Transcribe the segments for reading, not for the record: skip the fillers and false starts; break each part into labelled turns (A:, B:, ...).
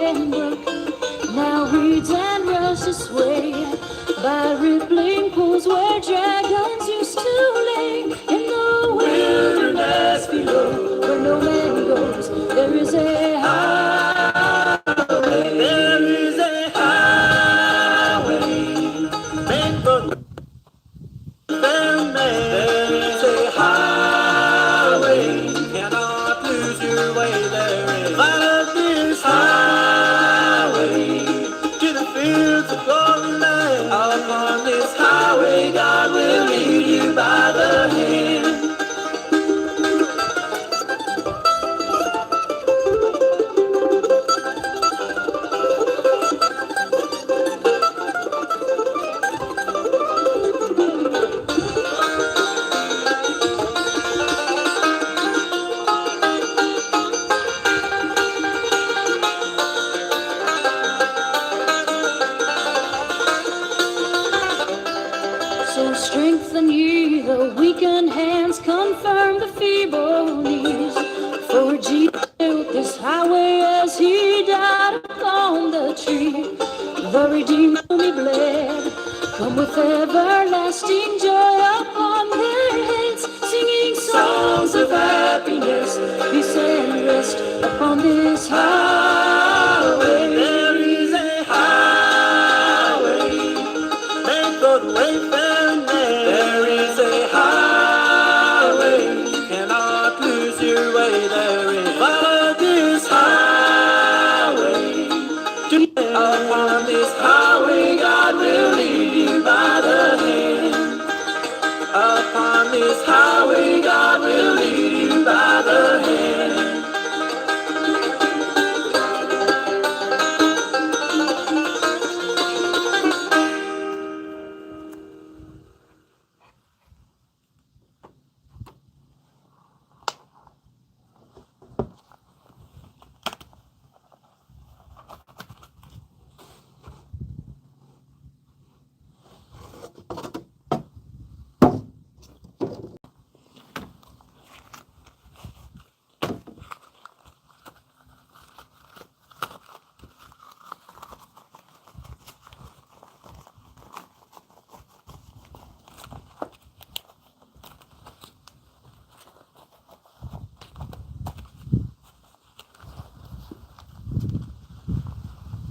A: and brook. Now reeds and rushes sway by rippling pools where dragons used to lay. In the wilderness below, where no man goes, there is a highway. There is a highway made for the man. There is a highway, you cannot lose your way. There is follow this highway to the fields of glory land. Upon this highway, God will lead you by the hand. So strengthen ye the weakened hands, confirm the feeble knees. For Jesus built this highway as he died upon the tree. The Redeemer whom he bled, come with everlasting joy upon their heads, singing songs of happiness, peace and rest upon this highway. There is a highway made for the wayfaring man. There is a highway, you cannot lose your way. There is follow this highway. Upon this highway, God will lead you by the hand. Upon this highway, God will lead you by the hand.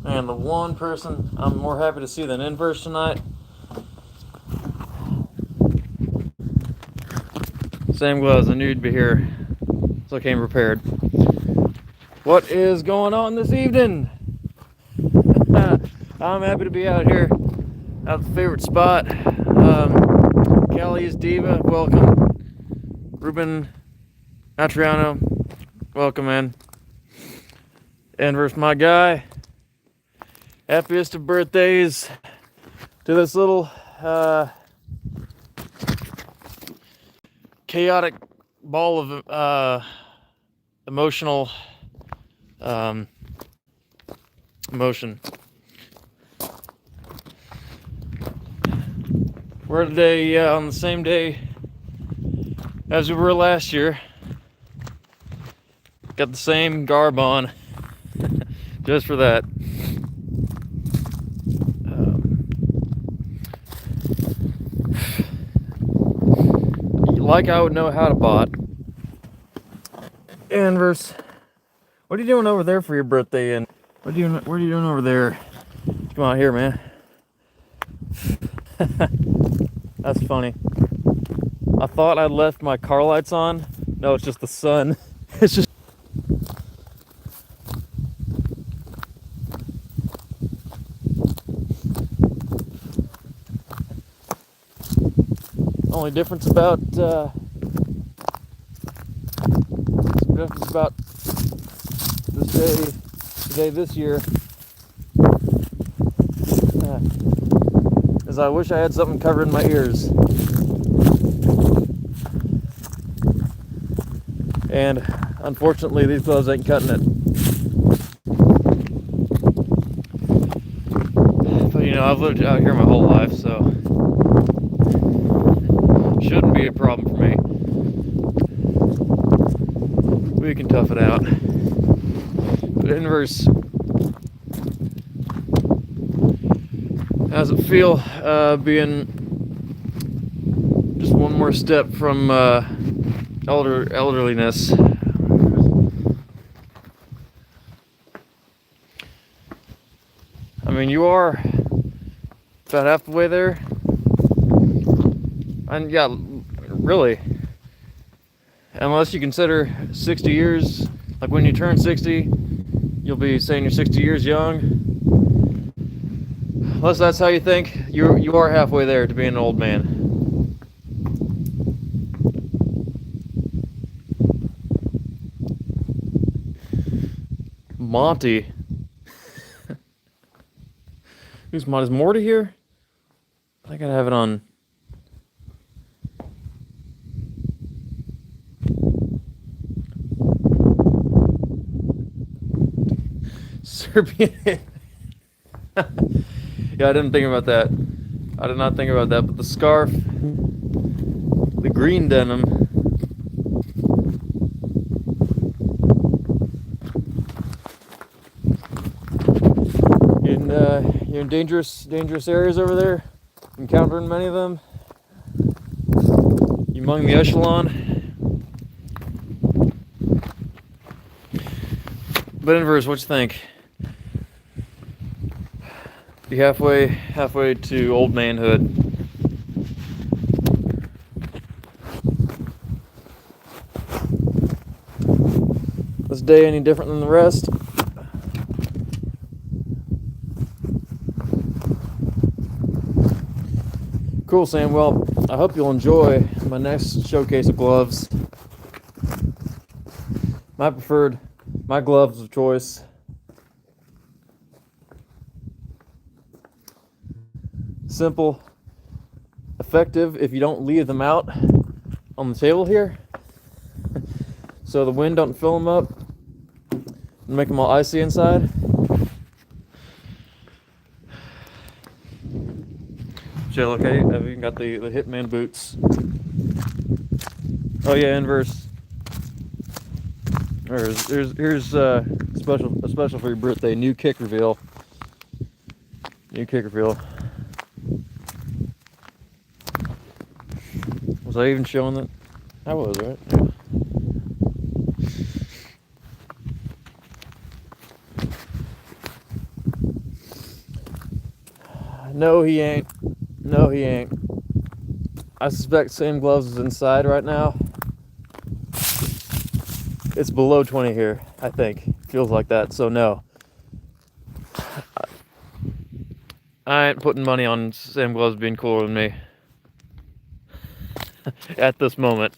A: And the one person I'm more happy to see than Inverse tonight, same gloves. I knew you'd be here, so I came prepared. What is going on this evening? I'm happy to be out here at the favorite spot. Callie's Diva, welcome. Ruben Matriano, welcome, man. Inverse, my guy. Happiest of birthdays to this little chaotic ball of emotional emotion. We're today on the same day as we were last year. Got the same garb on just for that. Like I would know how to bot. Inverse, what are you doing over there for your birthday? And what are you doing over there? Come out here, man. That's funny. I thought I'd left my car lights on. No, it's just the sun. It's just only difference about this year is I wish I had something covering my ears. And unfortunately these gloves ain't cutting it. But you know, I've lived out here my whole life, so shouldn't be a problem for me. We can tough it out. But Inverse,
B: How's it feel being just one more step from elderliness? I mean, you are about half the way there. And yeah, really, unless you consider 60 years, like when you turn 60, you'll be saying you're 60 years young. Unless that's how you think, you are halfway there to being an old man. Monty. Who's Monty? Is Morty here? I gotta have it on. Serbian. Yeah, I didn't think about that. I did not think about that, but the scarf, the green denim. You're in dangerous areas over there. Encountering many of them. You among the echelon. But Inverse, what you think? Be halfway to old manhood. This day any different than the rest? Cool, Sam. Well, I hope you'll enjoy my next showcase of gloves. My gloves of choice. Simple, effective if you don't leave them out on the table here, so the wind don't fill them up and make them all icy inside. Jill, okay, I've even got the Hitman boots. Oh yeah, Inverse. Here's a special for your birthday. New kick reveal. Was I even showing that? I was, right? Yeah. No, he ain't. I suspect same gloves is inside right now. It's below 20 here, I think. Feels like that, so no. I ain't putting money on Sam gloves being cooler than me. At this moment.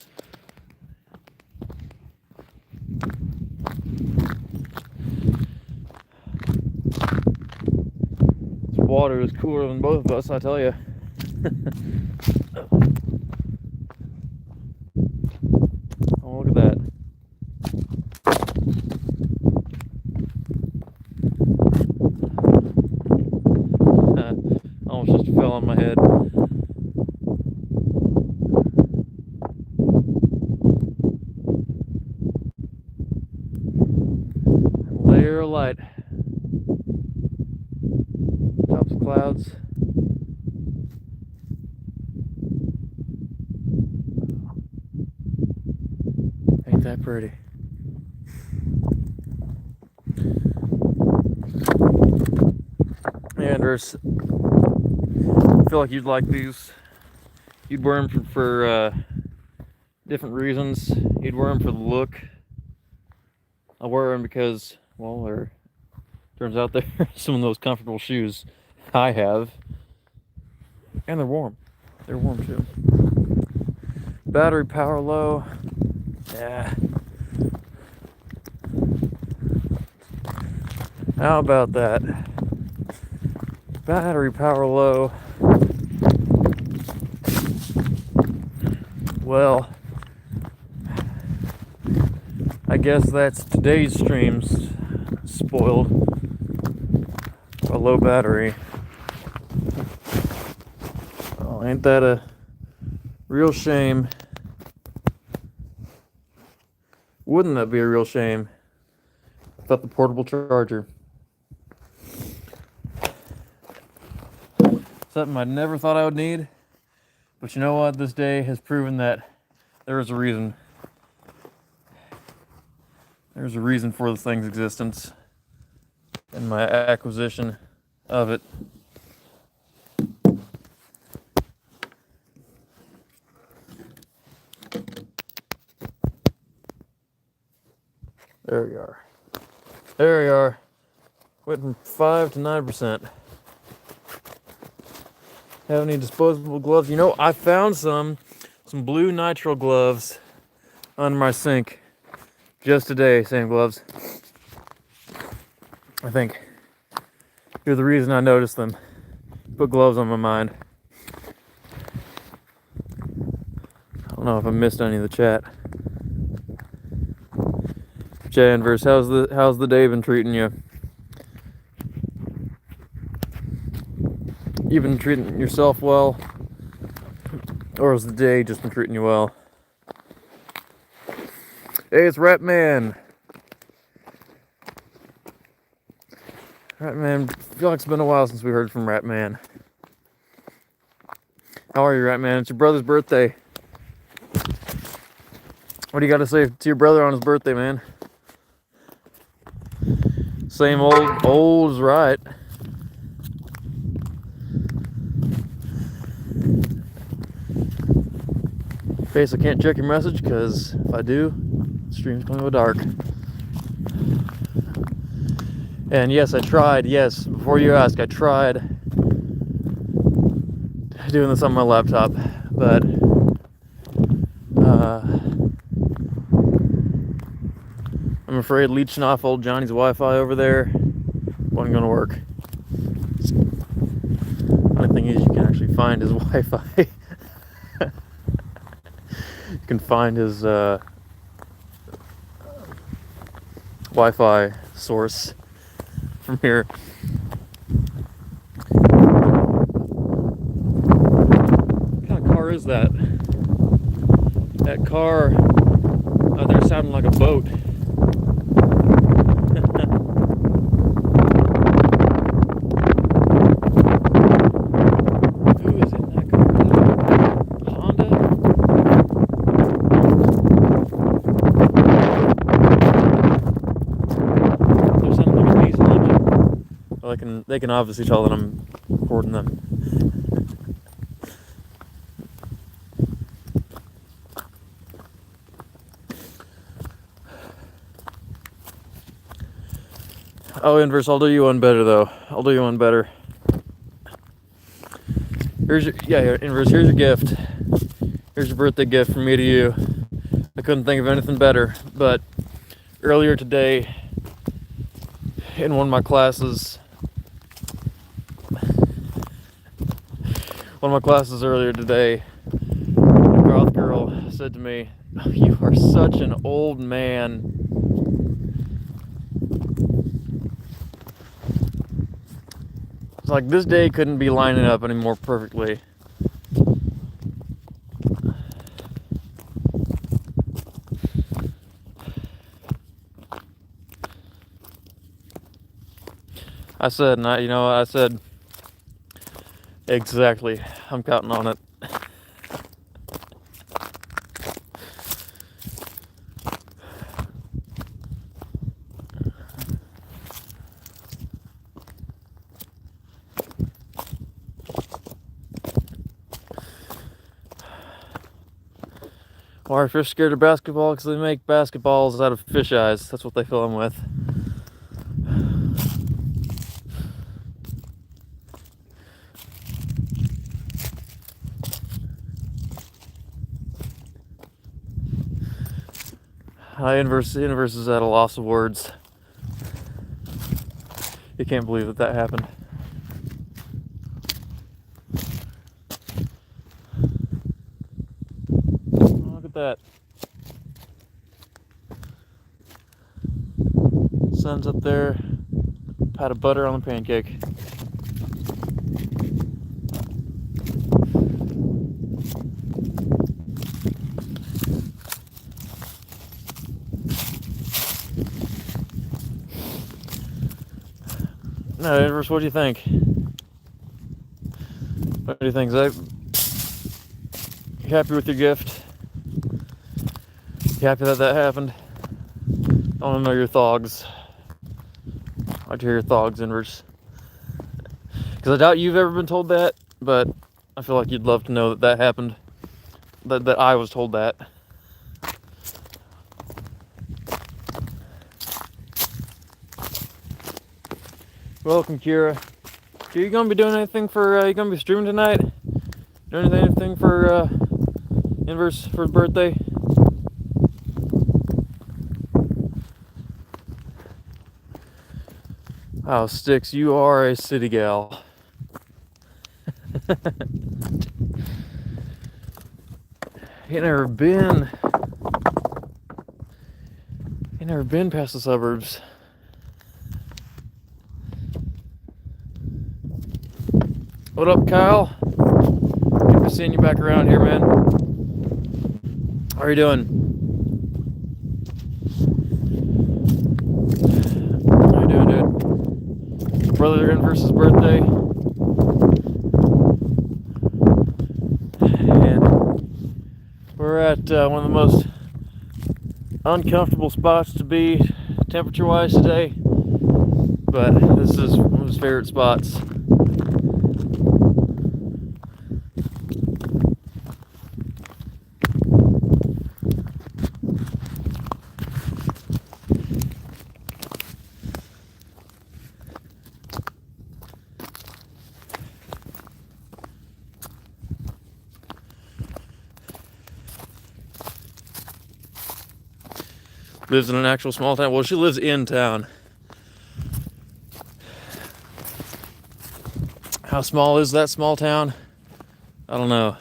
B: This water is cooler than both of us, I tell you. Oh, look at that. Almost just fell on my head. Layer of light. Tops of clouds. Ain't that pretty? Anders, I feel like you'd like these. You'd wear them for different reasons. You'd wear them for the look. I wear them because, well, turns out they're some of the most comfortable shoes I have. And they're warm. They're warm too. Battery power low. Yeah. How about that? Battery power low. Well, I guess that's today's streams spoiled. A low battery. Oh, ain't that a real shame? Wouldn't that be a real shame without the portable charger? something I never thought I would need. But you know what? This day has proven that there is a reason. There's a reason for this thing's existence and my acquisition of it. There we are. There we are. Went from 5 to 9%. Have any disposable gloves? You know, I found some blue nitrile gloves under my sink just today. Same gloves. I think you're the reason I noticed them. Put gloves on my mind. I don't know if I missed any of the chat. Janverse, how's the day been treating you? You been treating yourself well? Or has the day just been treating you well? Hey, it's Ratman. Ratman, I feel like it's been a while since we heard from Ratman. How are you, Ratman? It's your brother's birthday. What do you got to say to your brother on his birthday, man? Same old is right. Okay, so I can't check your message because if I do, the stream's gonna go dark. And yes, I tried. Yes, before you ask, I tried doing this on my laptop, but I'm afraid leeching off old Johnny's Wi-Fi over there wasn't gonna work. The only thing is, you can actually find his Wi-Fi. You can find his Wi-Fi source from here. What kind of car is that? That car out there sounding like a boat. Who is in that car? A Honda? They're sounding like a diesel engine. Well, they can obviously tell that I'm recording them. Oh, Inverse, I'll do you one better though. I'll do you one better. Here's your Inverse, here's your gift. Here's your birthday gift from me to you. I couldn't think of anything better, but earlier today in one of my classes earlier today, a goth girl said to me, "Oh, you are such an old man." It's like this day couldn't be lining up any more perfectly. I said, exactly. I'm counting on it. Why are fish scared of basketball? Because they make basketballs out of fish eyes. That's what they fill them with. Inverse is at a loss of words. You can't believe that happened. Look at that. Sun's up there. Pat of butter on the pancake. No, Inverse, what do you think? What do you think, Zach? You happy with your gift? You happy that that happened? I want to know your thoughts. I'd like to hear your thoughts, Inverse. Because I doubt you've ever been told that, but I feel like you'd love to know that that happened. That I was told that. Welcome, Kira. Are you gonna be doing anything for? You gonna be streaming tonight? Doing anything for Inverse for his birthday? Oh, Sticks, you are a city gal. You never been past the suburbs. What up, Kyle? Good to seeing you back around here, man. How are you doing? How you doing, dude? Brother Inverse's birthday. And we're at one of the most uncomfortable spots to be temperature-wise today. But this is one of his favorite spots. Lives in an actual small town. Well, she lives in town. How small is that small town? I don't know.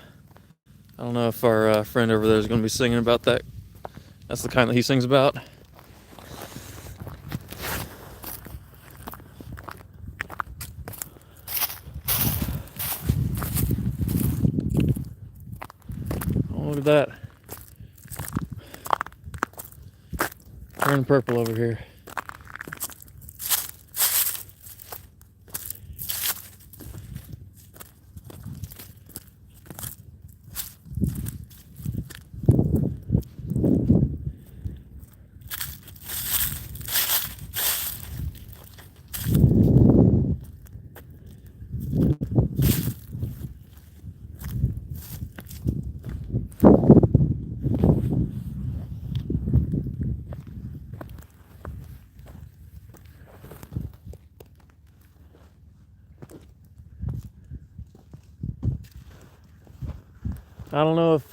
B: I don't know if our friend over there is going to be singing about that. That's the kind that he sings about. Oh, look at that. Turn purple over here. I don't know if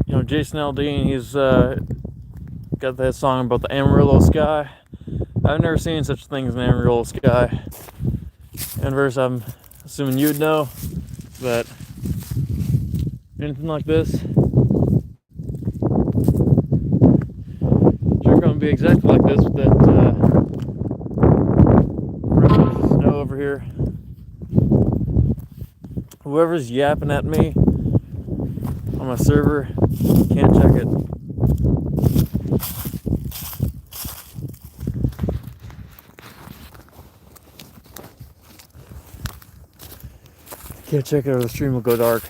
B: you know Jason Aldean. He's got that song about the Amarillo sky. I've never seen such a thing as an Amarillo sky. Inverse, I'm assuming you'd know, but anything like this, sure gonna be exactly like this with that snow over here. Whoever's yapping at me on my server, can't check it. Can't check it or the stream will go dark.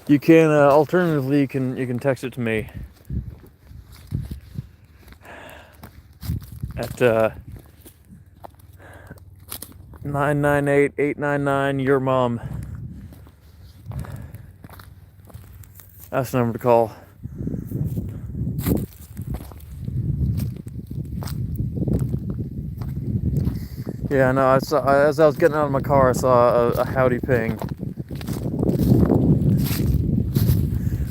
B: You can alternatively you can text it to me at 998-899 your mom. That's the number to call. Yeah, no, I saw, as I was getting out of my car, I saw a howdy ping.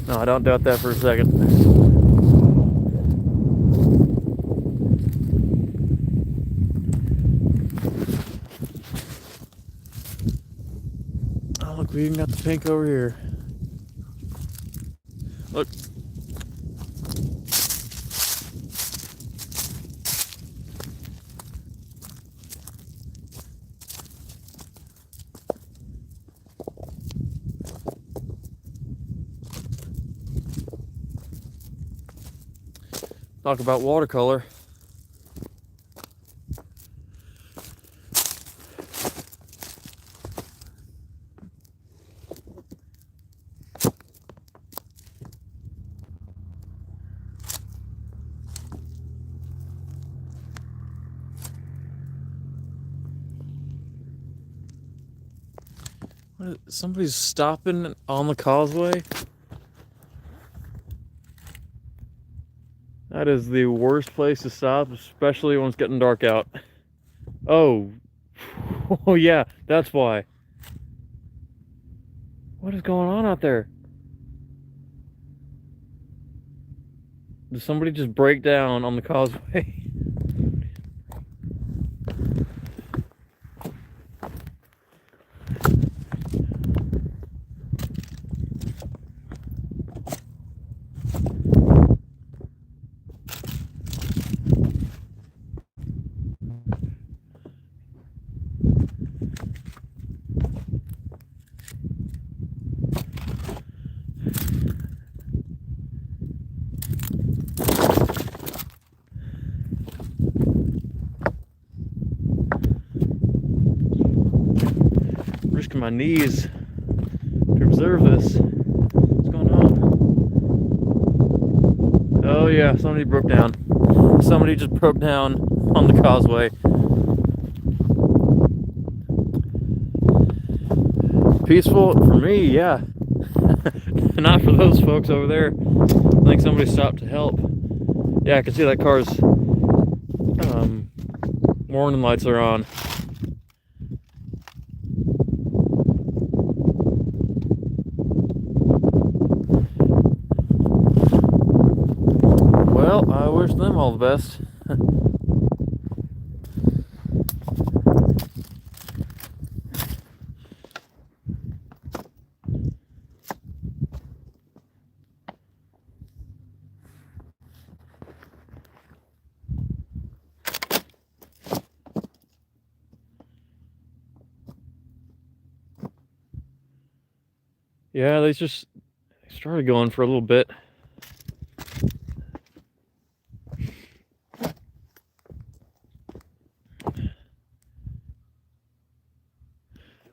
B: No, I don't doubt that for a second. Oh, look, we even got the pink over here. Look. Talk about watercolor. Somebody's stopping on the causeway. That is the worst place to stop, especially when it's getting dark out. Oh, oh yeah, that's why. What is going on out there? Did somebody just break down on the causeway? Risking my knees to observe this. What's going on? Oh yeah, somebody broke down. Somebody just broke down on the causeway. Peaceful for me, yeah. Not for those folks over there. I think somebody stopped to help. Yeah, I can see that car's warning lights are on. Well, I wish them all the best. Yeah, they started going for a little bit.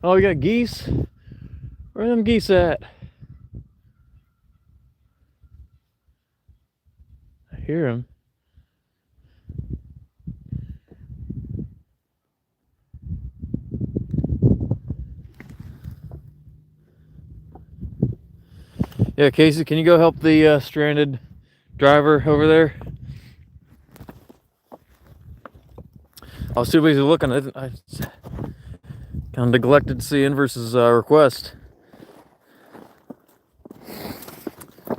B: Oh, we got geese. Where are them geese at? I hear them. Yeah, Casey, can you go help the stranded driver over there? I was too busy looking. I kind of neglected to see Inverse's request.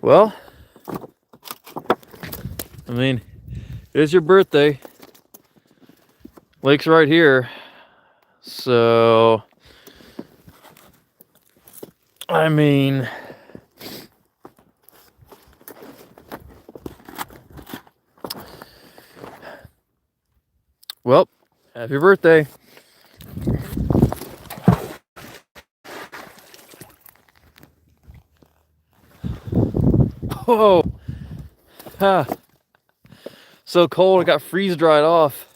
B: Well, I mean, it is your birthday. Lake's right here. So, I mean, well, happy birthday. Whoa. Ah. So cold, it got freeze dried off.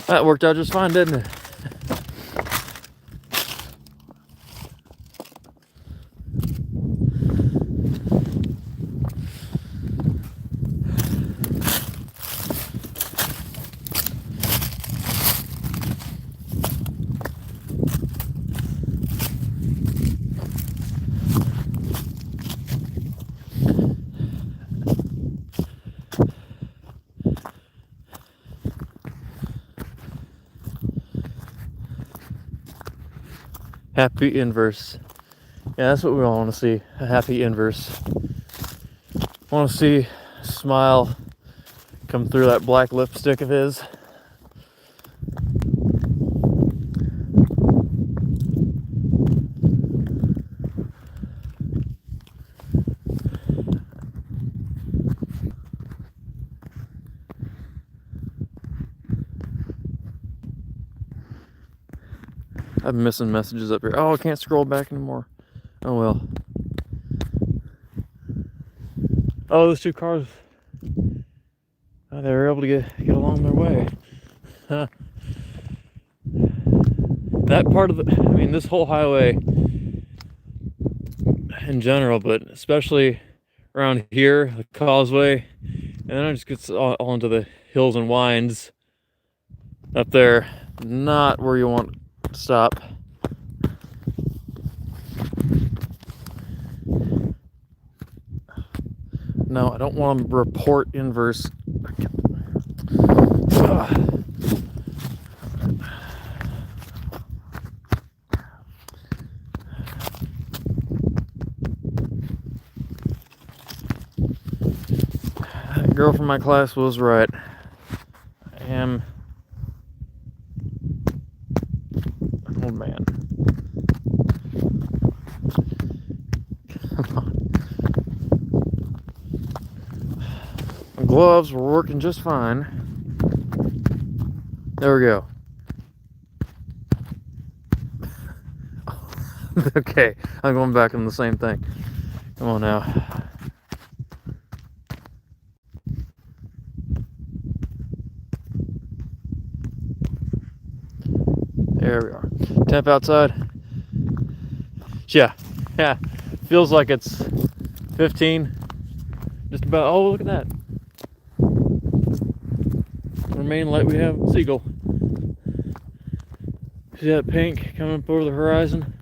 B: That worked out just fine, didn't it? Happy Inverse. Yeah, that's what we all want to see. A happy Inverse. Want to see a smile come through that black lipstick of his. I've been missing messages up here. Oh, I can't scroll back anymore. Oh well. Oh, those two cars, they were able to get along their way. Huh. That part of I mean, this whole highway in general, but especially around here, the causeway, and then it just gets all into the hills and winds up there. Not where you want to stop. No, I don't want to report inverse. That girl from my class was right. I am an old man. Come on. My gloves were working just fine. There we go. Okay, I'm going back on the same thing. Come on now. There we are. Temp outside. Yeah. Feels like it's 15. Just about. Oh, look at that. Our main light, we have seagull. See that pink coming up over the horizon?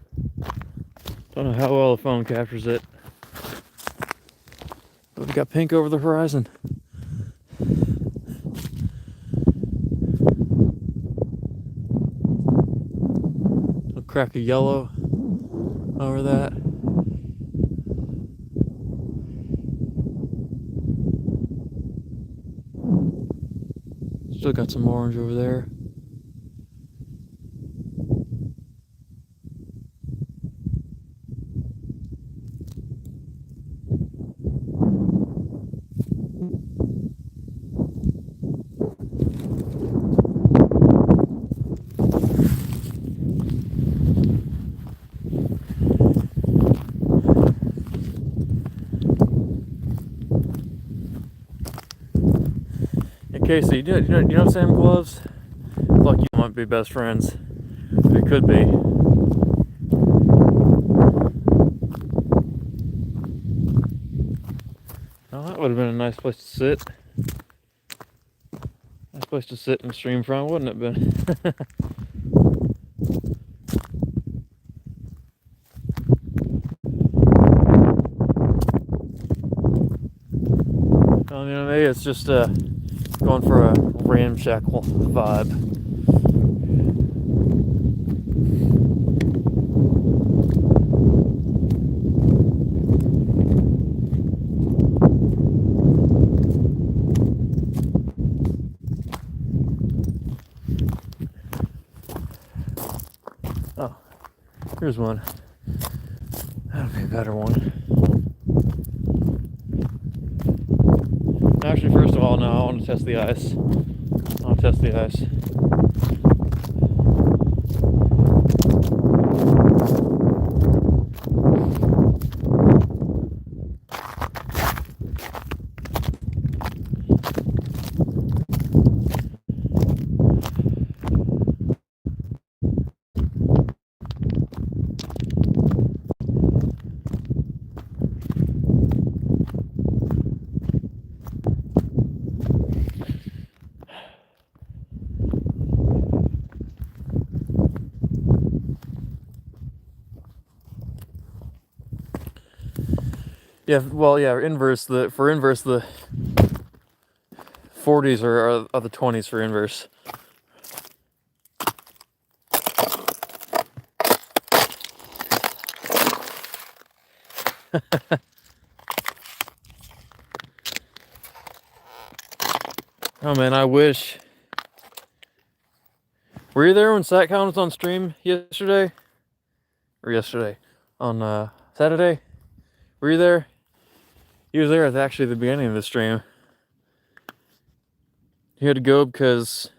B: Don't know how well the phone captures it. But we got pink over the horizon. A crack of yellow over that. Still got some orange over there. Casey, you know Sam Gloves? Like, you might be best friends. We could be. Oh, that would have been a nice place to sit. Nice place to sit and stream from, wouldn't it been? Well, you know, maybe it's just going for a ramshackle vibe. Oh, here's one. That'll be a better one. Actually, first of all, no, I want to test the ice. I want to test the ice. Yeah, well, yeah, for inverse the 40s are the 20s for inverse. Oh man, I wish. Were you there when SatCon was on stream yesterday? Or yesterday? On Saturday? Were you there? He was there at actually the beginning of the stream. He had to go because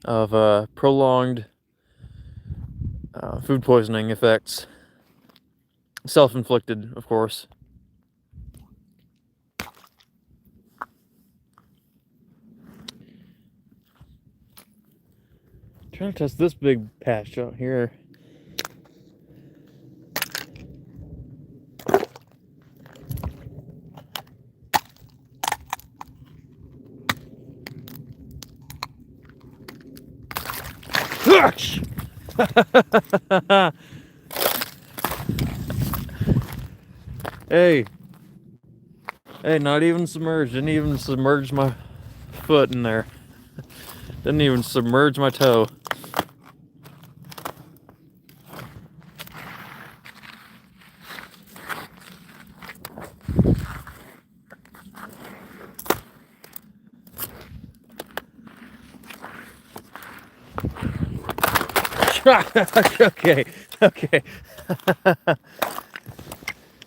B: of prolonged food poisoning effects. Self-inflicted, of course. Trying to test this big patch out here. Hey, not even submerged. Didn't even submerge my foot in there. Didn't even submerge my toe. Okay.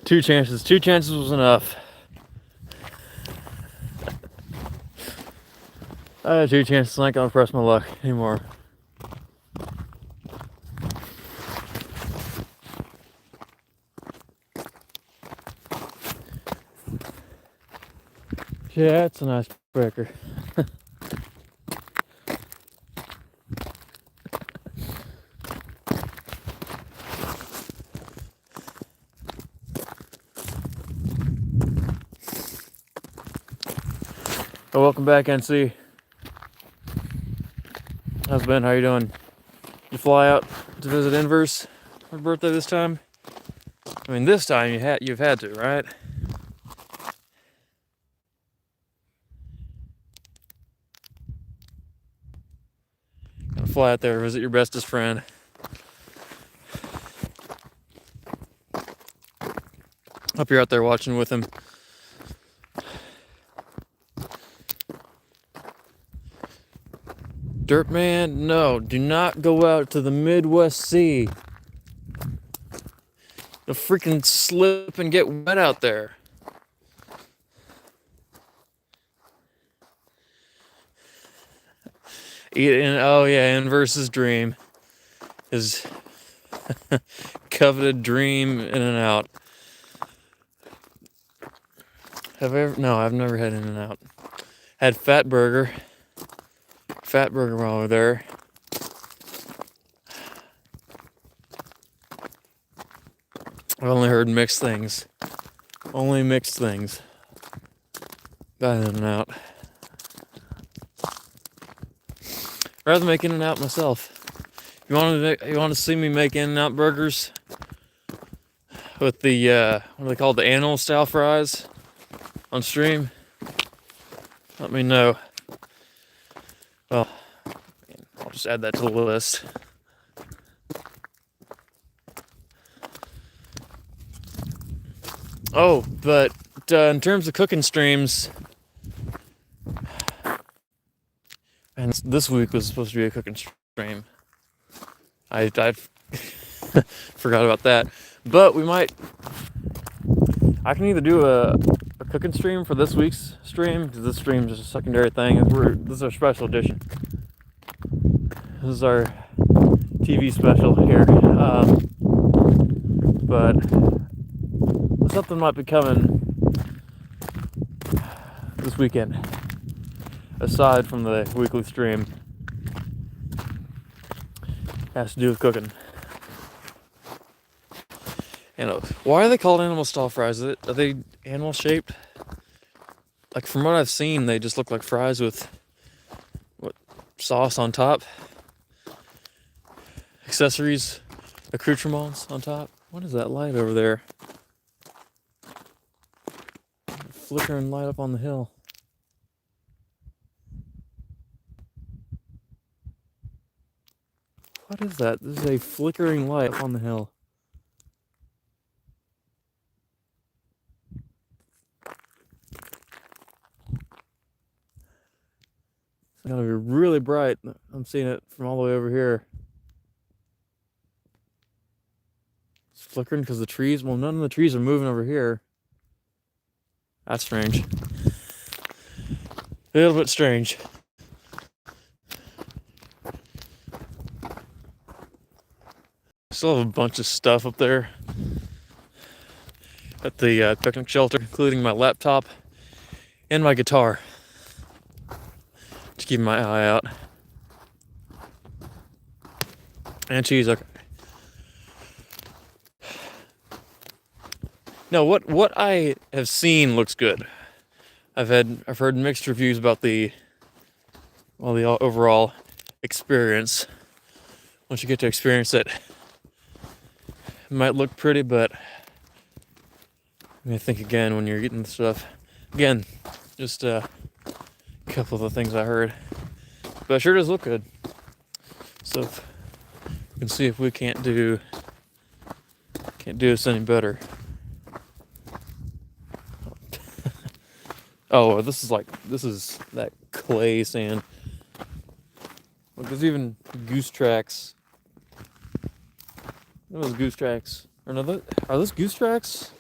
B: Two chances was enough. I had 2 chances. I'm not gonna press my luck anymore. Yeah, it's a nice breaker. Oh, welcome back, NC. How's Ben? How you doing? You fly out to visit Inverse for birthday this time? I mean, this time you've had to, right? Gonna fly out there, visit your bestest friend. Hope you're out there watching with him. Dirtman, no, do not go out to the Midwest Sea. You'll freaking slip and get wet out there. Oh yeah, Inverse's dream. His coveted dream In-N-Out. Have I ever? No, I've never had In-N-Out. Had Fatburger while we were there. I've only heard mixed things. Only mixed things. About In-N-Out. Rather make In-N-Out myself. You want to see me make In-N-Out burgers with the what are they called, the animal style fries on stream? Let me know. Well, I'll just add that to the list. Oh, but in terms of cooking streams, and this week was supposed to be a cooking stream. I forgot about that. But I can either do a cooking stream for this week's stream, because this stream is a secondary thing. This is our special edition. This is our TV special here. But something might be coming this weekend, aside from the weekly stream. Has to do with cooking. And why are they called animal style fries? Are they animal shaped? Like, from what I've seen, they just look like fries with sauce on top, accessories, accoutrements on top. What is that light over there? Flickering light up on the hill. What is that? This is a flickering light up on the hill. It's gotta be really bright. I'm seeing it from all the way over here. It's flickering because the trees, well, none of the trees are moving over here. That's strange. A little bit strange. Still have a bunch of stuff up there at the picnic shelter, including my laptop and my guitar. Just keeping my eye out. And cheese, okay. No, what I have seen looks good. I've heard mixed reviews about the overall experience. Once you get to experience it, it might look pretty, but I think again when you're getting the stuff. Again, just a couple of the things I heard, but it sure does look good. So we can see if we can't do this any better. Oh, this is that clay sand. Look, there's even goose tracks. Those goose tracks. Or no, are those goose tracks?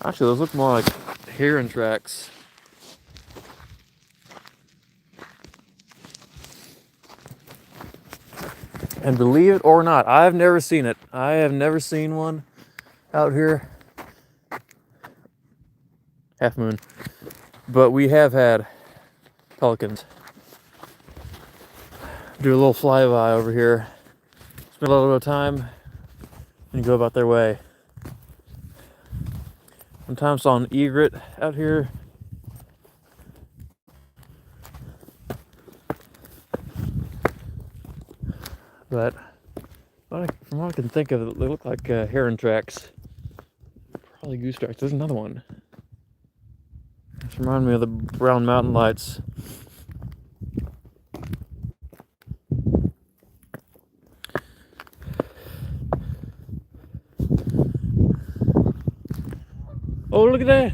B: Actually, those look more like heron tracks. And believe it or not, I've never seen it. I have never seen one out here. Half moon. But we have had pelicans. Do a little flyby over here. Spend a little bit of time and go about their way. One time saw an egret out here. But from what I can think of, they look like heron tracks. Probably goose tracks. There's another one. This reminds me of the Brown Mountain Lights. Oh, look at that!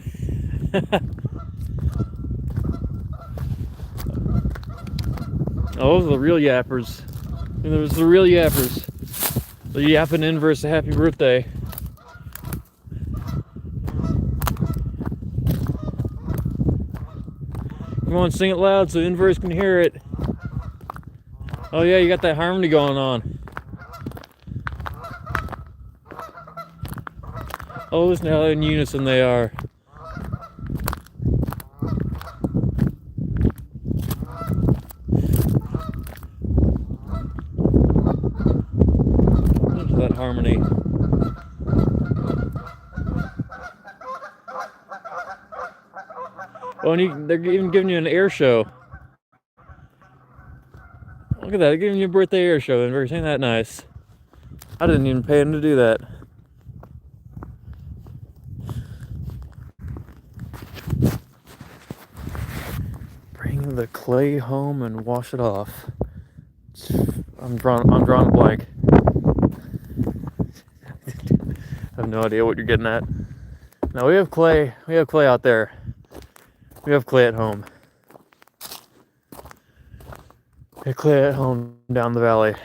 B: Oh, those are the real yappers. And there's the real yappers. The yapping inverse of happy birthday. Come on, sing it loud so the inverse can hear it. Oh yeah, you got that harmony going on. Oh, listen how in unison they are. Listen to that harmony. Oh, and they're even giving you an air show. Look at that, they're giving you a birthday air show, and ain't that nice? I didn't even pay them to do that. Bring the clay home and wash it off. I'm drawing a blank. I have no idea what you're getting at. Now we have clay out there. We have clay at home. We have clay at home down the valley,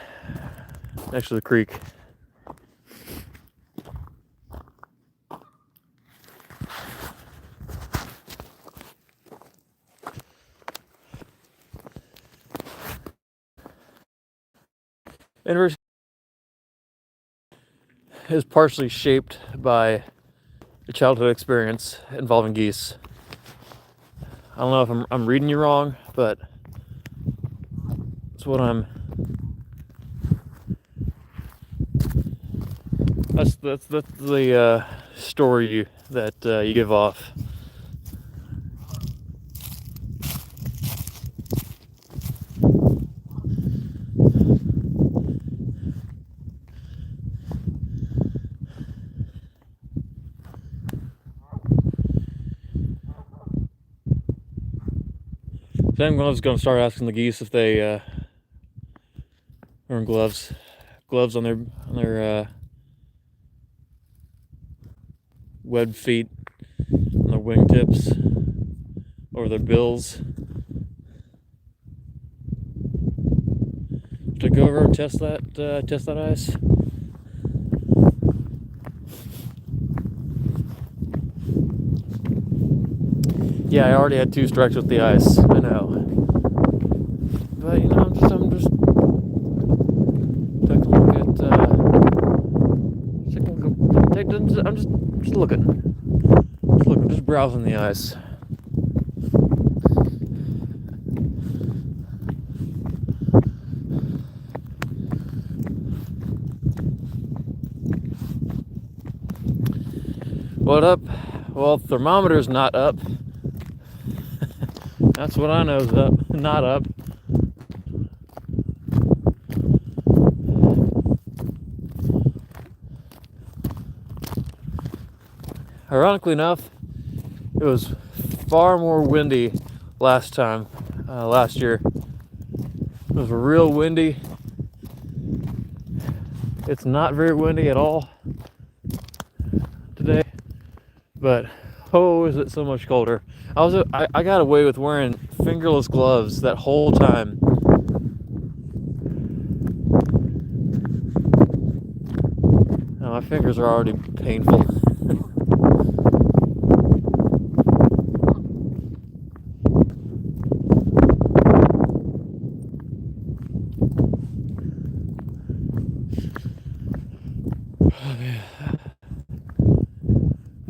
B: next to the creek. Inverse is partially shaped by a childhood experience involving geese. I don't know if I'm reading you wrong, but that's what that's the story that you give off. So I'm just going to start asking the geese if they are wearing gloves on their webbed feet, on their wingtips, over their bills. Should I go over and test that ice? Yeah, I already had 2 strikes with the ice. I know, but you know, I'm just taking a look at. I'm just looking, just browsing the ice. What up? Well, thermometer's not up. That's what I know is up, not up. Ironically enough, it was far more windy last year. It was real windy. It's not very windy at all today, but oh, is it so much colder. I got away with wearing fingerless gloves that whole time. Now my fingers are already painful.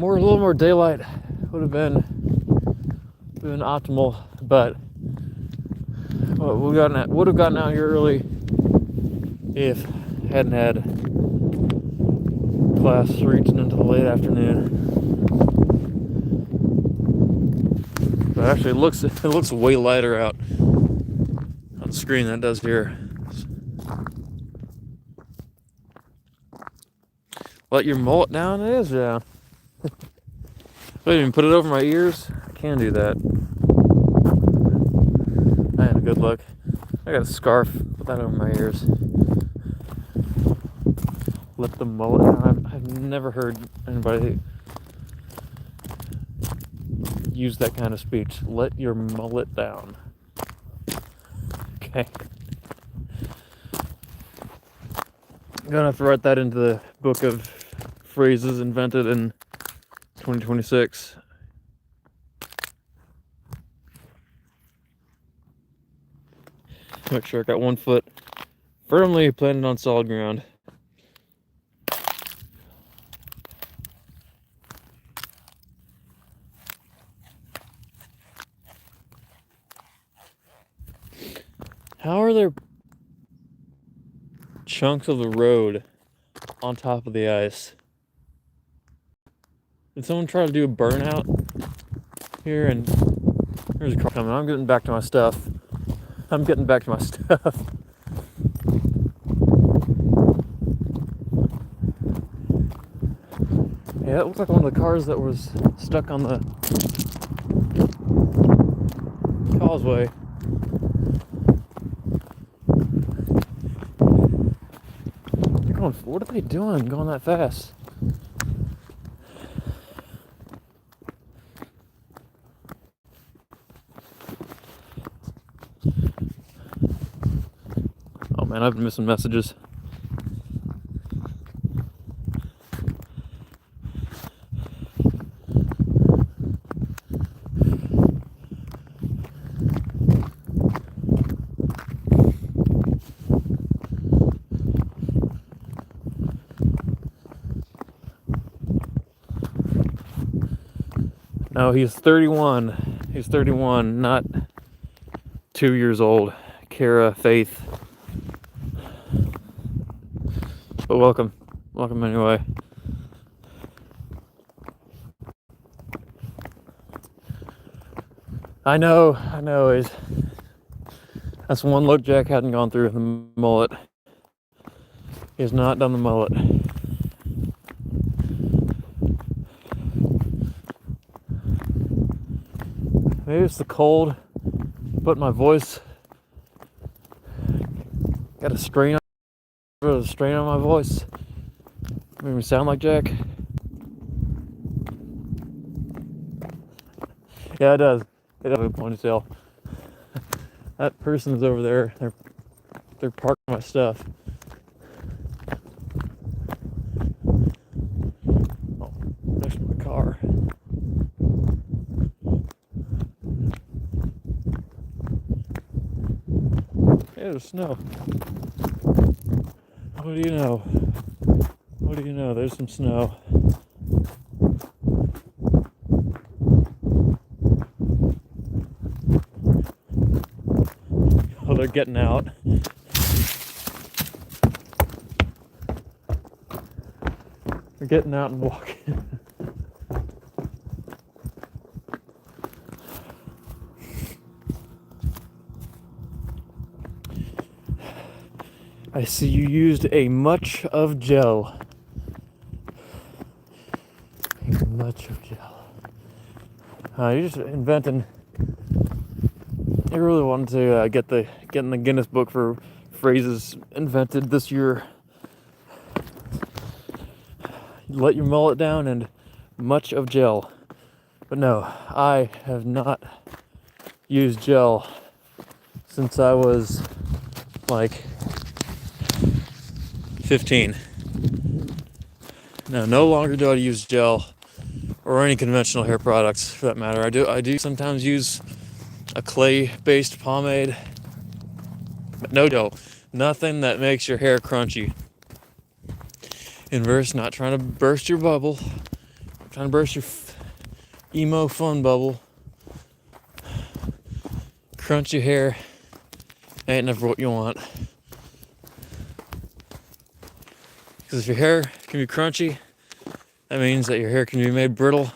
B: A little more daylight would have been optimal, but would have gotten out here early if hadn't had class reaching into the late afternoon. But actually, it looks way lighter out on the screen than it does here. Let your mullet down. It is down. I didn't even put it over my ears. I can do that. I had a good look. I got a scarf. Put that over my ears. Let the mullet down. I've never heard anybody use that kind of speech. Let your mullet down. Okay. I'm gonna have to write that into the book of phrases invented in 2026. Make sure I got one foot firmly planted on solid ground. How are there chunks of the road on top of the ice? Did someone try to do a burnout here? And there's a car coming. I'm getting back to my stuff. Yeah, it looks like one of the cars that was stuck on the causeway. What are they doing going that fast? Oh man, I've been missing messages. No, he's 31. He's 31, not 2 years old. Kara, Faith. But welcome. Welcome anyway. I know. That's one look Jack hadn't gone through with the mullet. He has not done the mullet. Maybe it's the cold, but my voice got a strain on my voice. Made me sound like Jack. Yeah, it does. It does have a ponytail. That person is over there. They're parking my stuff. Oh, next to my car. Hey, there's snow. What do you know? What do you know? There's some snow. Oh, they're getting out. They're getting out and walking. I see you used a much of gel. Much of gel. You're just inventing. I really wanted to get in the Guinness Book for phrases invented this year. Let your mullet down and much of gel. But no, I have not used gel since I was like 15. No longer do I use gel or any conventional hair products for that matter. I do sometimes use a clay-based pomade, but no gel. Nothing that makes your hair crunchy. Inverse, not trying to burst your bubble. I'm trying to burst your emo fun bubble. Crunchy hair ain't never what you want. Because if your hair can be crunchy, that means that your hair can be made brittle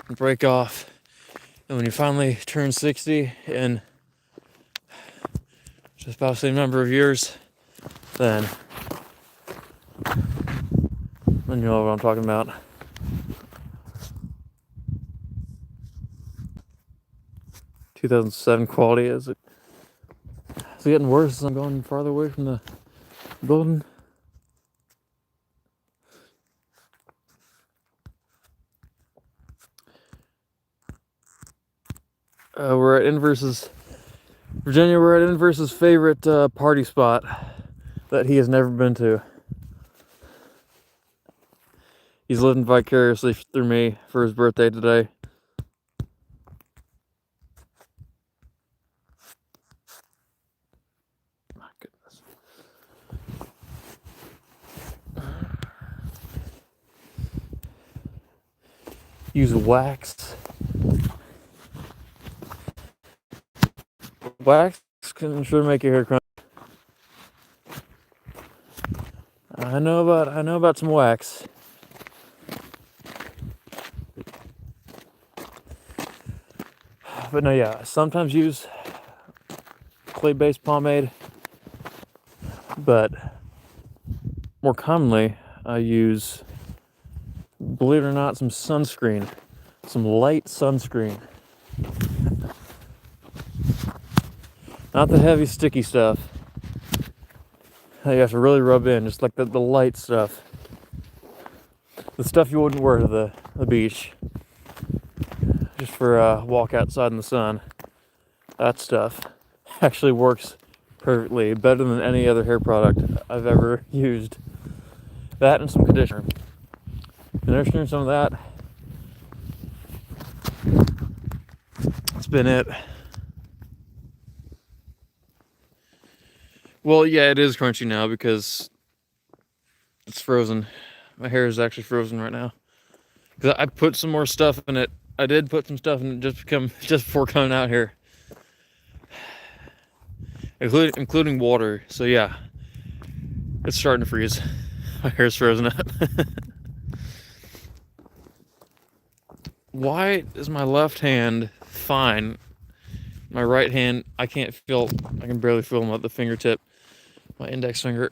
B: and break off. And when you finally turn 60 in just about the same number of years, then you know what I'm talking about. "2007 quality, is it getting worse as I'm going farther away from the building?" We're at Inverse's Virginia. We're at Inverse's favorite party spot that he has never been to. He's living vicariously through me for his birthday today. My goodness. Use wax. Wax can sure make your hair crunchy. I know about some wax. But no, yeah, I sometimes use clay-based pomade, but more commonly I use, believe it or not, some sunscreen, some light sunscreen. Not the heavy sticky stuff that you have to really rub in, just like the light stuff. The stuff you wouldn't wear to the beach, just for a walk outside in the sun. That stuff actually works perfectly, better than any other hair product I've ever used. That and some conditioner. Conditioner, some of that. That's been it. Well, yeah, it is crunchy now because it's frozen. My hair is actually frozen right now. Because I put some more stuff in it. I did put some stuff in it just before coming out here. Including water. So yeah, it's starting to freeze. My hair's frozen up. Why is my left hand fine? My right hand, I can barely feel them at the fingertip. My index finger.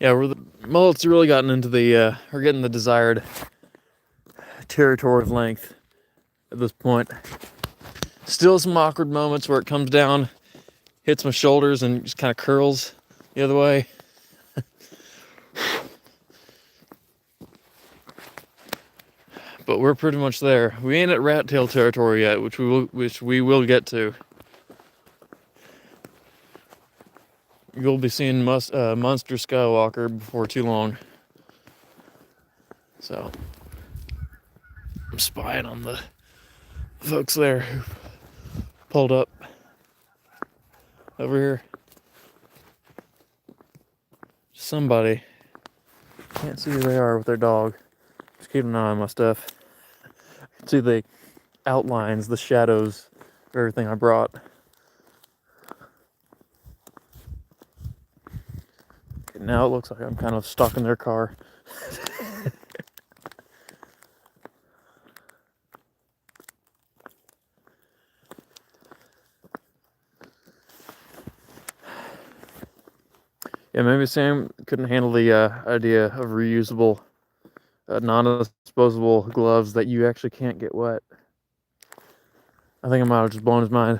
B: Yeah, the mullets really gotten into are getting the desired territory of length at this point. Still some awkward moments where it comes down, hits my shoulders, and just kind of curls the other way. But we're pretty much there. We ain't at rat tail territory yet, which we will get to. You'll be seeing Monster Skywalker before too long. So I'm spying on the folks there who pulled up over here. Somebody, can't see who they are with their dog. Just keep an eye on my stuff. I can see the outlines, the shadows of everything I brought. Okay, now it looks like I'm kind of stuck in their car. Yeah, maybe Sam couldn't handle the idea of reusable, non-disposable gloves that you actually can't get wet. I think I might have just blown his mind.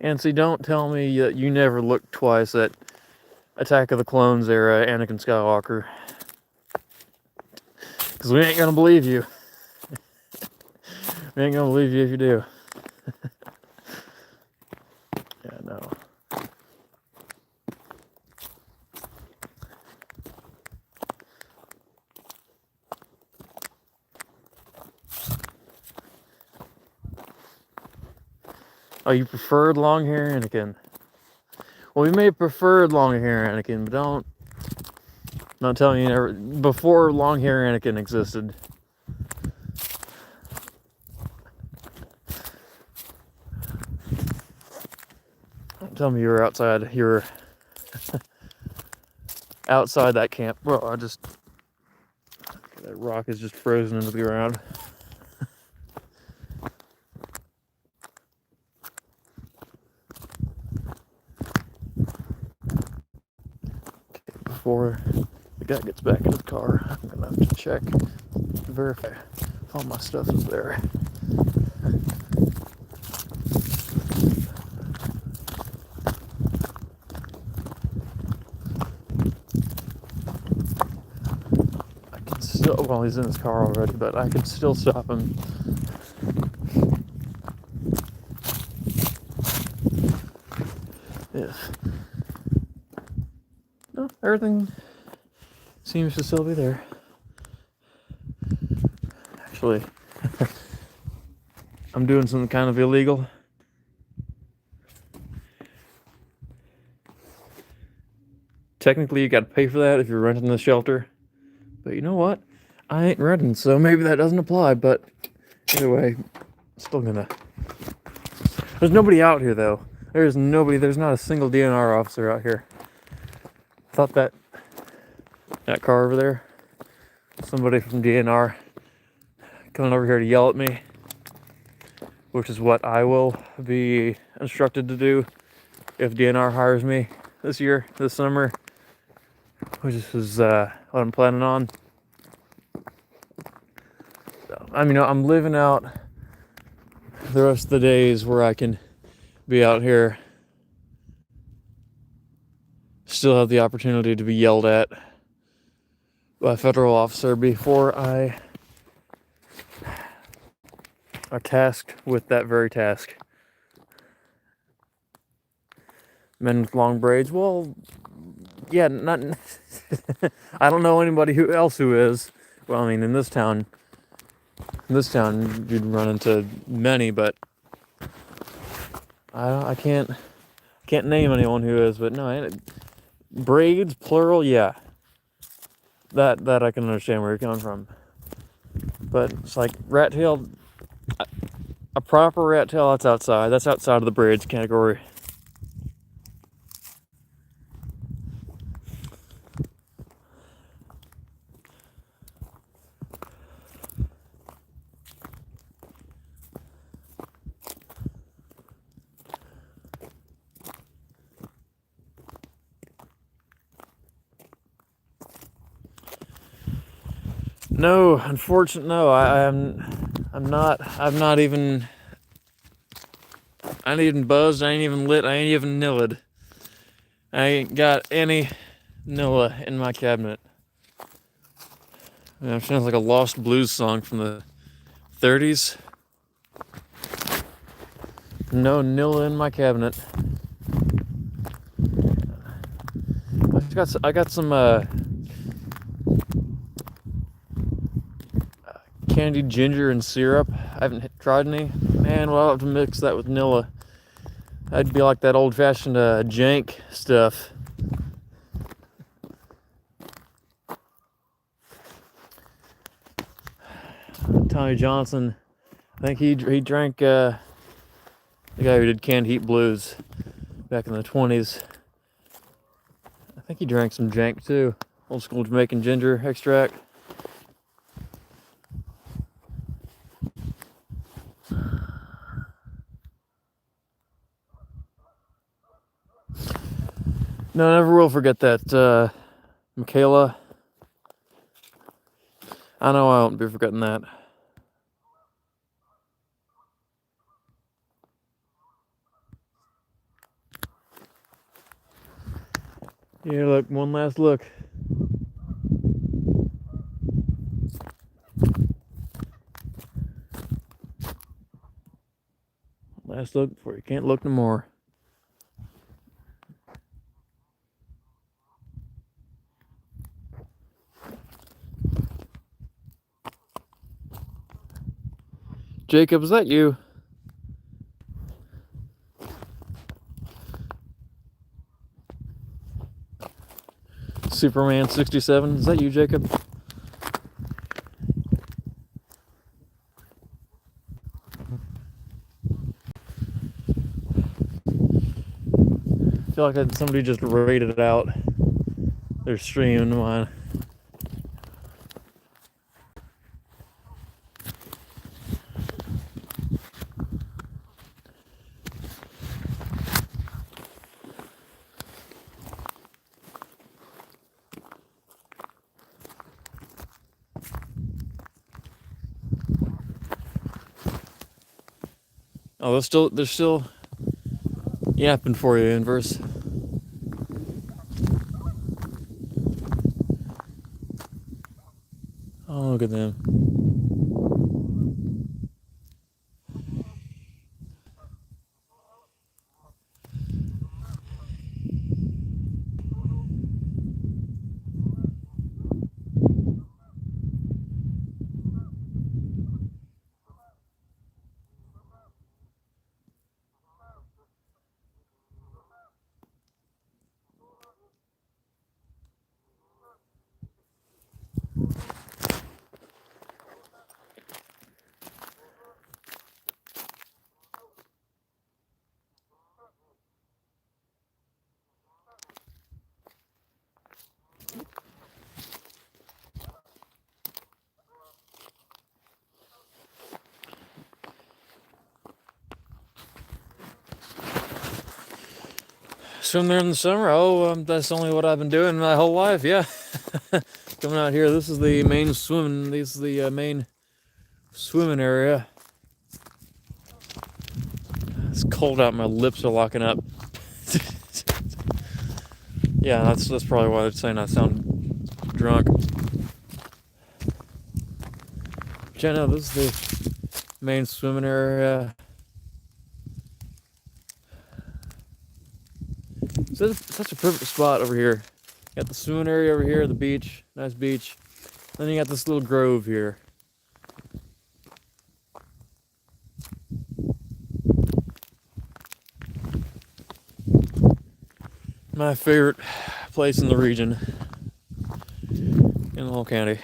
B: And see, don't tell me that you never looked twice at Attack of the Clones era Anakin Skywalker. Because we ain't gonna believe you. We ain't gonna believe you if you do. Yeah, no. Oh, you preferred long hair Anakin. Well, we may have preferred long hair Anakin, but I'm not telling you never. Before long hair Anakin existed. Don't tell me you were outside. You were outside that camp. Bro, that rock is just frozen into the ground. Before the guy gets back in his car, I'm gonna have to check, verify if all my stuff is there. I can still, well, he's in his car already, but I can still stop him. Yeah. No, everything seems to still be there. Actually, I'm doing something kind of illegal. Technically, you gotta pay for that if you're renting the shelter. But you know what? I ain't renting, so maybe that doesn't apply, but either way, still gonna... There's nobody out here, though. There's nobody, there's not a single DNR officer out here. Thought that car over there, somebody from DNR coming over here to yell at me, which is what I will be instructed to do if DNR hires me this summer, which is what I'm planning on. So, I mean, I'm living out the rest of the days where I can be out here, still have the opportunity to be yelled at by a federal officer before I are tasked with that very task. Men with long braids, well, yeah, not... I don't know anybody else who is. Well, I mean, in this town you'd run into many, but I can't name anyone who is. But no, braids plural, yeah, that I can understand where you're coming from. But it's like rat tail, a proper rat tail, that's outside of the braids category. No, unfortunately, no. I'm not even. I ain't even buzzed. I ain't even lit. I ain't even nilled. I ain't got any Nilla in my cabinet. I mean, it sounds like a lost blues song from the 30s. No Nilla in my cabinet. I got some candied ginger and syrup. I haven't tried any. Man, well, I'll have to mix that with Nilla. That'd be like that old-fashioned jank stuff. Tommy Johnson, I think he drank the guy who did Canned Heat Blues back in the 20s. I think he drank some jank too. Old school Jamaican ginger extract. No, I never will forget that, Michaela. I know I won't be forgetting that. Yeah, look, one last look. Last look before you can't look no more. Jacob, is that you? Superman 67, is that you, Jacob? I feel like somebody just rated out their stream to mine. Oh, they're still yapping for you, Inverse. Oh, look at them. Swim there in the summer? Oh, that's only what I've been doing my whole life. Yeah, coming out here. This is the main swimming. This is the main swimming area. It's cold out. My lips are locking up. Yeah, that's probably why they're saying I sound drunk. But yeah, no, this is the main swimming area. So it's such a perfect spot over here. You got the swimming area over here, the beach, nice beach. Then you got this little grove here. My favorite place in the region, in the whole county.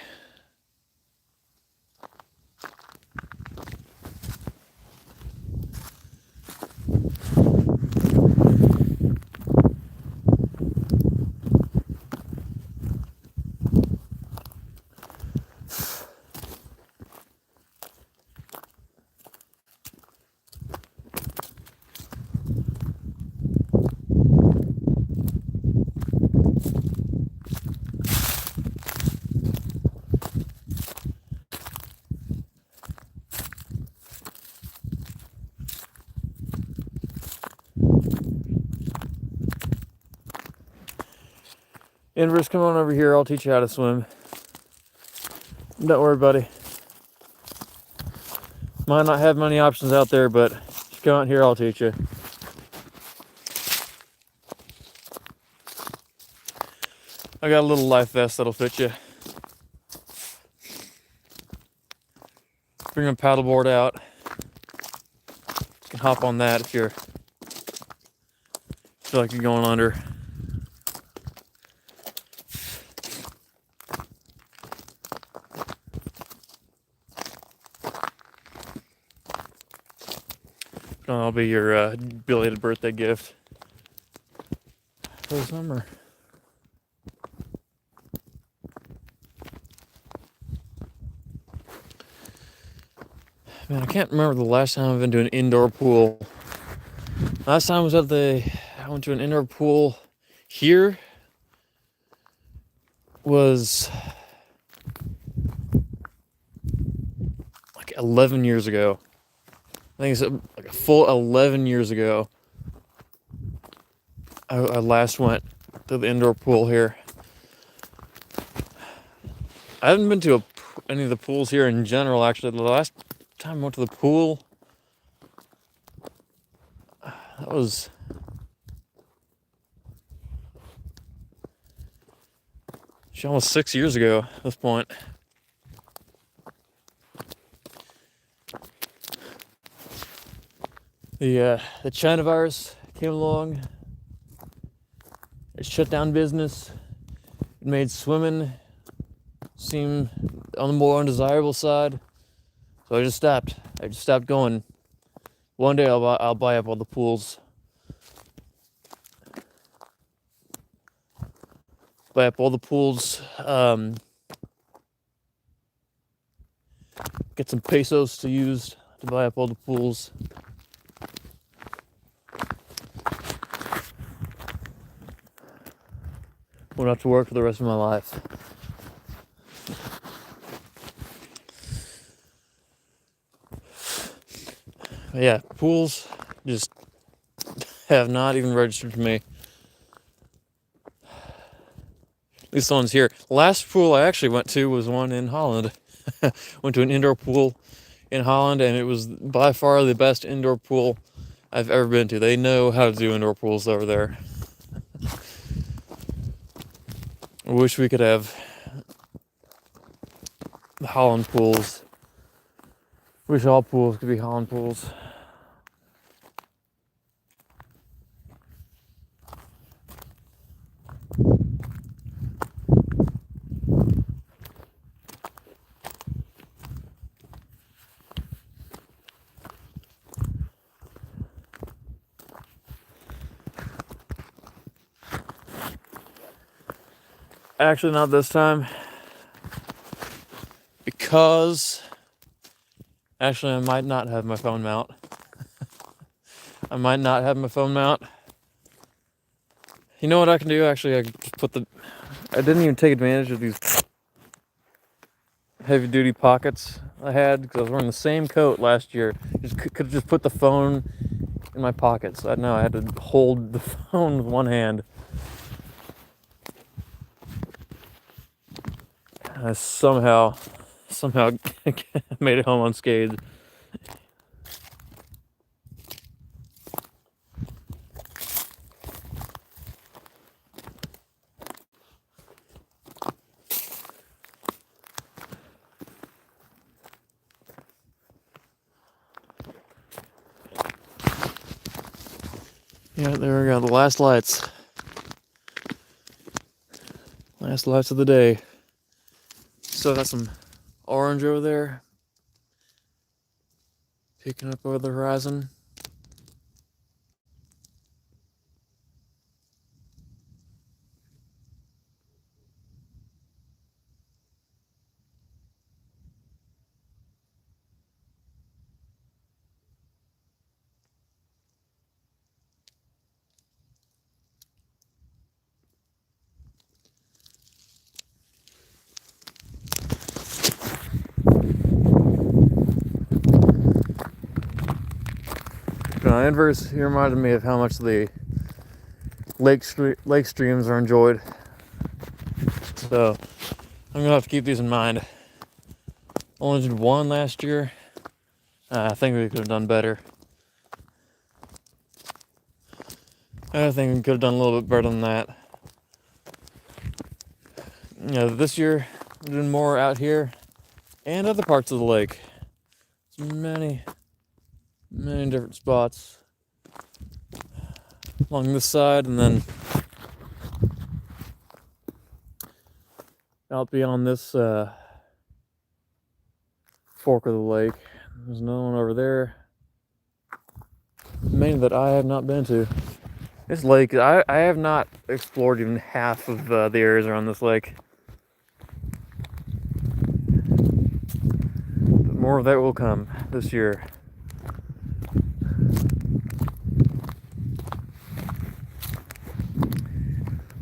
B: Inverse, come on over here. I'll teach you how to swim. Don't worry, buddy. Might not have many options out there, but just come out here. I'll teach you. I got a little life vest that'll fit you. Bring a paddleboard out. You can hop on that if you feel like you're going under. That'll be your belated birthday gift for the summer. Man, I can't remember the last time I've been to an indoor pool. Last time I went to an indoor pool Here was like 11 years ago. I think it's like a full 11 years ago. I last went to the indoor pool here. I haven't been to any of the pools here in general, actually. The last time I went to the pool, that was almost 6 years ago at this point. The China virus came along. It shut down business. It made swimming seem on the more undesirable side. So I just stopped. I just stopped going. One day I'll buy up all the pools. Buy up all the pools. Get some pesos to use to buy up all the pools. Won't have to work for the rest of my life. Yeah, pools just have not even registered for me. At least the ones here. The last pool I actually went to was one in Holland. Went to an indoor pool in Holland, and it was by far the best indoor pool I've ever been to. They know how to do indoor pools over there. I wish we could have the Holland pools. Wish all pools could be Holland pools. Actually, not this time. Because actually, I might not have my phone mount. I might not have my phone mount. You know what I can do? Actually, I can just put I didn't even take advantage of these heavy duty pockets I had because I was wearing the same coat last year. Could have just put the phone in my pockets. I know I had to hold the phone with one hand. I somehow made it home unscathed. Yeah, there we go. The last lights. Last lights of the day. Still got some orange over there. Peeking up over the horizon. Inverse, he reminded me of how much the lake streams are enjoyed. So I'm gonna have to keep these in mind. Only did one last year. I think we could have done better. I think we could have done a little bit better than that. You know, this year we're doing more out here and other parts of the lake. There's many different spots along this side, and then out beyond this fork of the lake. There's another one over there. Many that I have not been to. This lake, I have not explored even half of the areas around this lake. But more of that will come this year.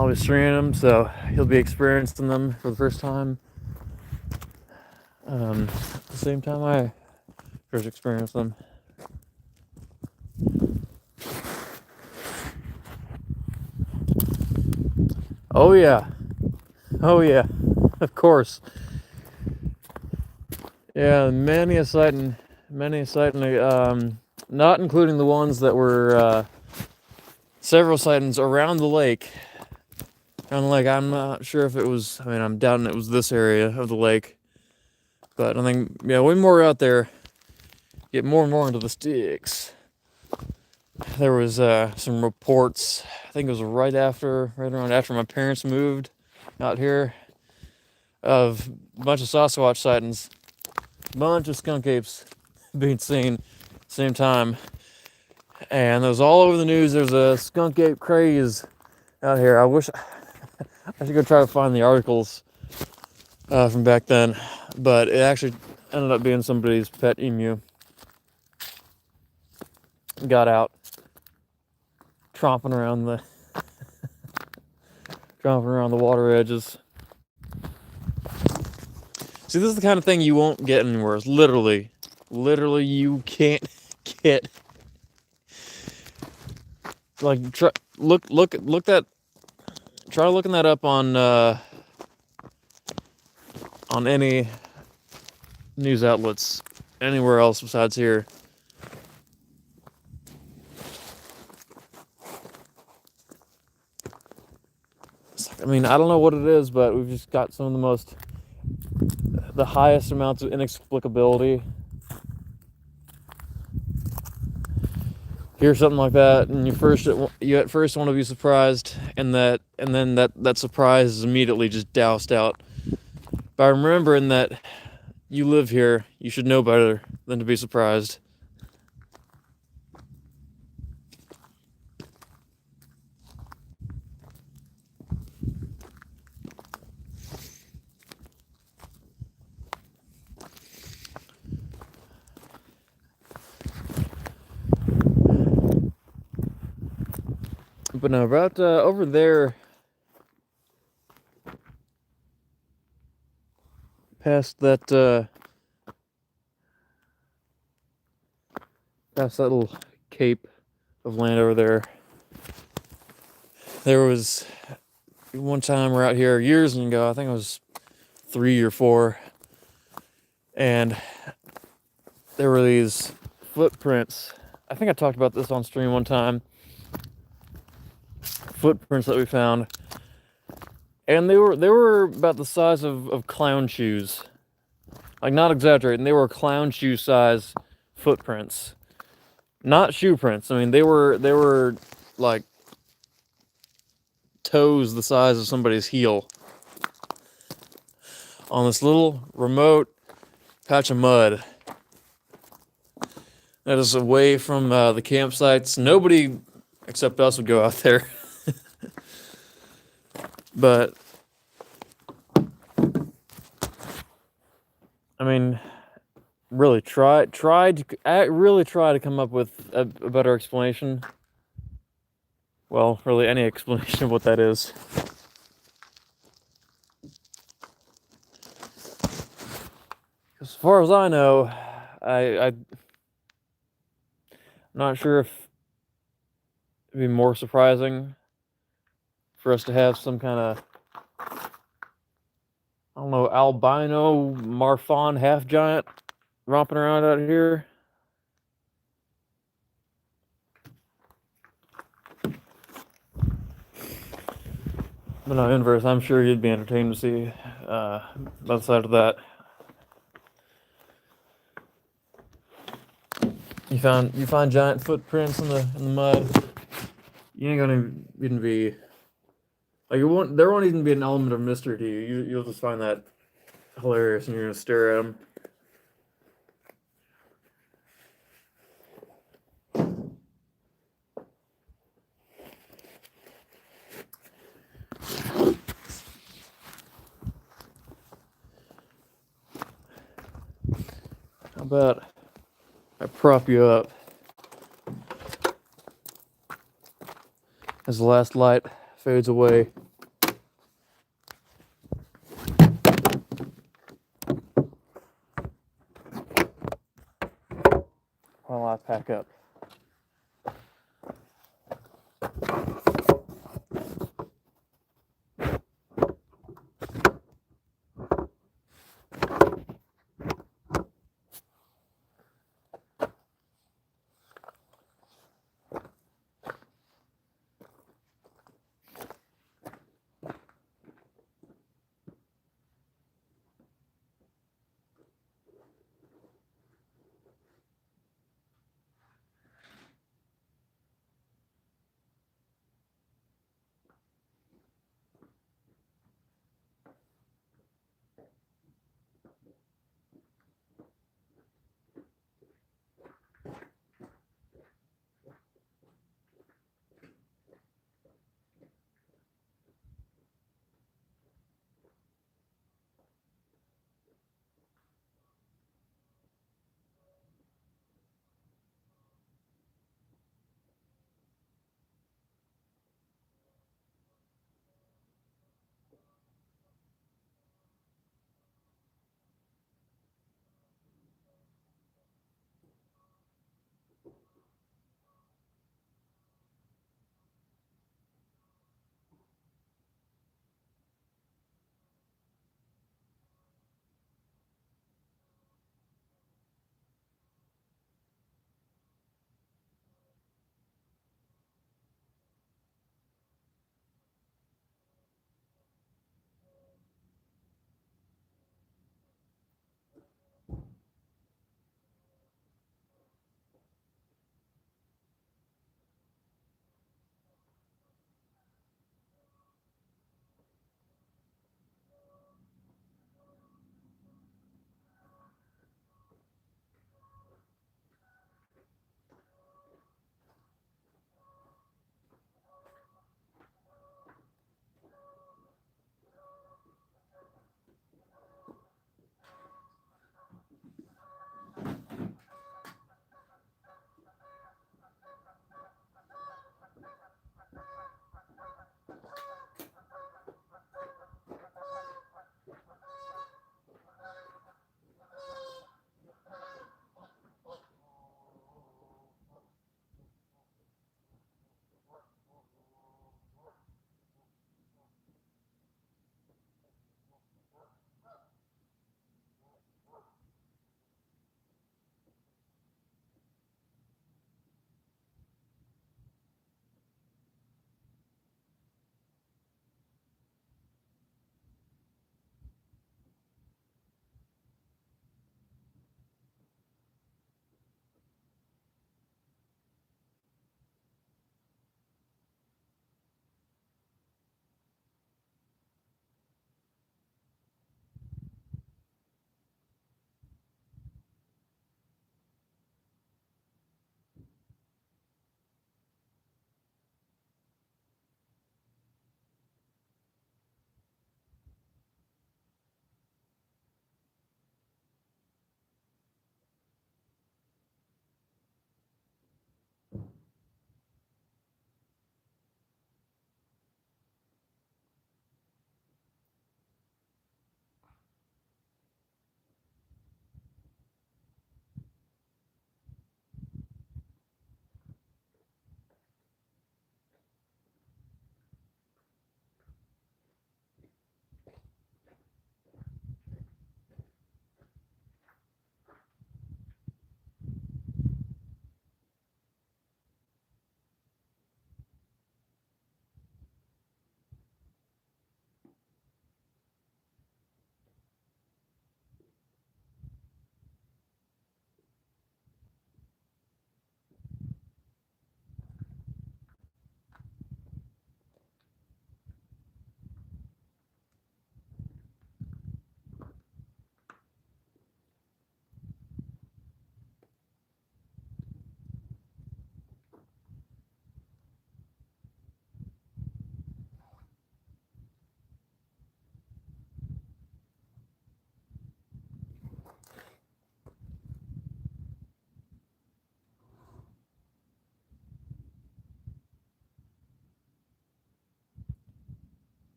B: I'll be streaming them, so he'll be experiencing them for the first time. At the same time I first experienced them. Oh yeah, of course. Yeah, many a sighting. Not including the ones that were several sightings around the lake. I'm not sure if it was. I mean, I'm doubting it was this area of the lake, but I think way more out there. Get more and more into the sticks. There was some reports. I think it was right around after my parents moved out here, of a bunch of Sasquatch sightings, bunch of skunk apes being seen same time, and it was all over the news. There's a skunk ape craze out here. I wish I should go try to find the articles from back then, but it actually ended up being somebody's pet emu. Got out, tromping around the water edges. See, this is the kind of thing you won't get anywhere. It's literally you can't get. Like, try looking that up on any news outlets anywhere else besides here. I mean, I don't know what it is, but we've just got some of the highest amounts of inexplicability. Hear something like that, and you at first want to be surprised, and then that surprise is immediately just doused out by remembering that you live here. You should know better than to be surprised. But no, about over there, past that little cape of land over there, there was one time we're out here years ago. I think it was 3 or 4, and there were these footprints. I think I talked about this on stream one time. Footprints that we found, and they were about the size of clown shoes. Like, not exaggerating, they were clown shoe size footprints, not shoe prints. I mean, they were like toes the size of somebody's heel on this little remote patch of mud that is away from the campsites. Nobody except us would go out there. But I mean, really try to come up with a better explanation. Well, really any explanation of what that is. As far as I know, I'm not sure if it'd be more surprising for us to have some kind of, I don't know, albino Marfan half giant romping around out here. But no, inverse, I'm sure you'd be entertained to see both sides of that. You find giant footprints in the mud. You ain't gonna even be like, there won't even be an element of mystery to you. You'll just find that hilarious, and you're gonna stare at them. How about I prop you up as the last light fades away? back up.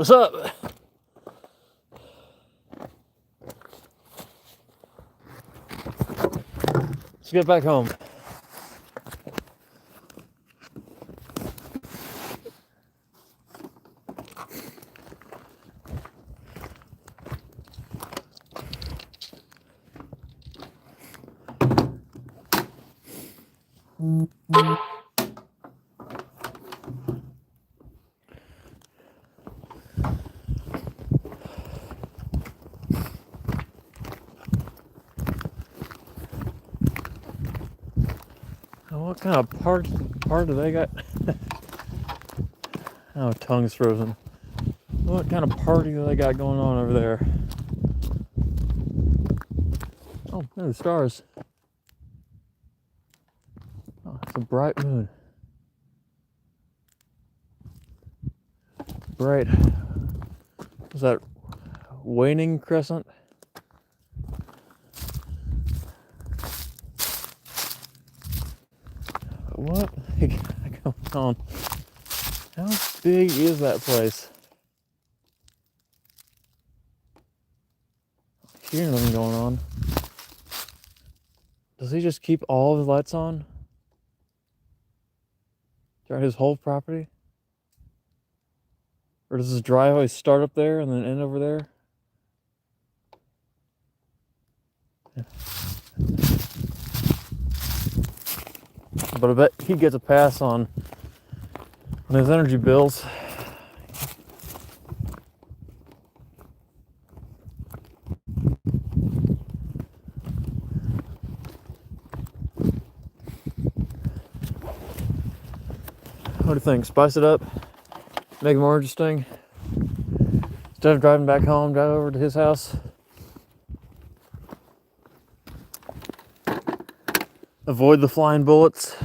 B: What's up? Let's get back home. What kind of part do they got? Oh, tongue's frozen. What kind of party do they got going on over there? Oh, there are the stars. Oh, it's a bright moon. Bright. Is that waning crescent? What the heck going on? How big is that place? Hearing nothing going on. Does he just keep all of his lights on? Throughout his whole property? Or does his driveway start up there and then end over there? Yeah. But I bet he gets a pass on his energy bills. What do you think? Spice it up? Make it more interesting? Instead of driving back home, drive over to his house? Avoid the flying bullets.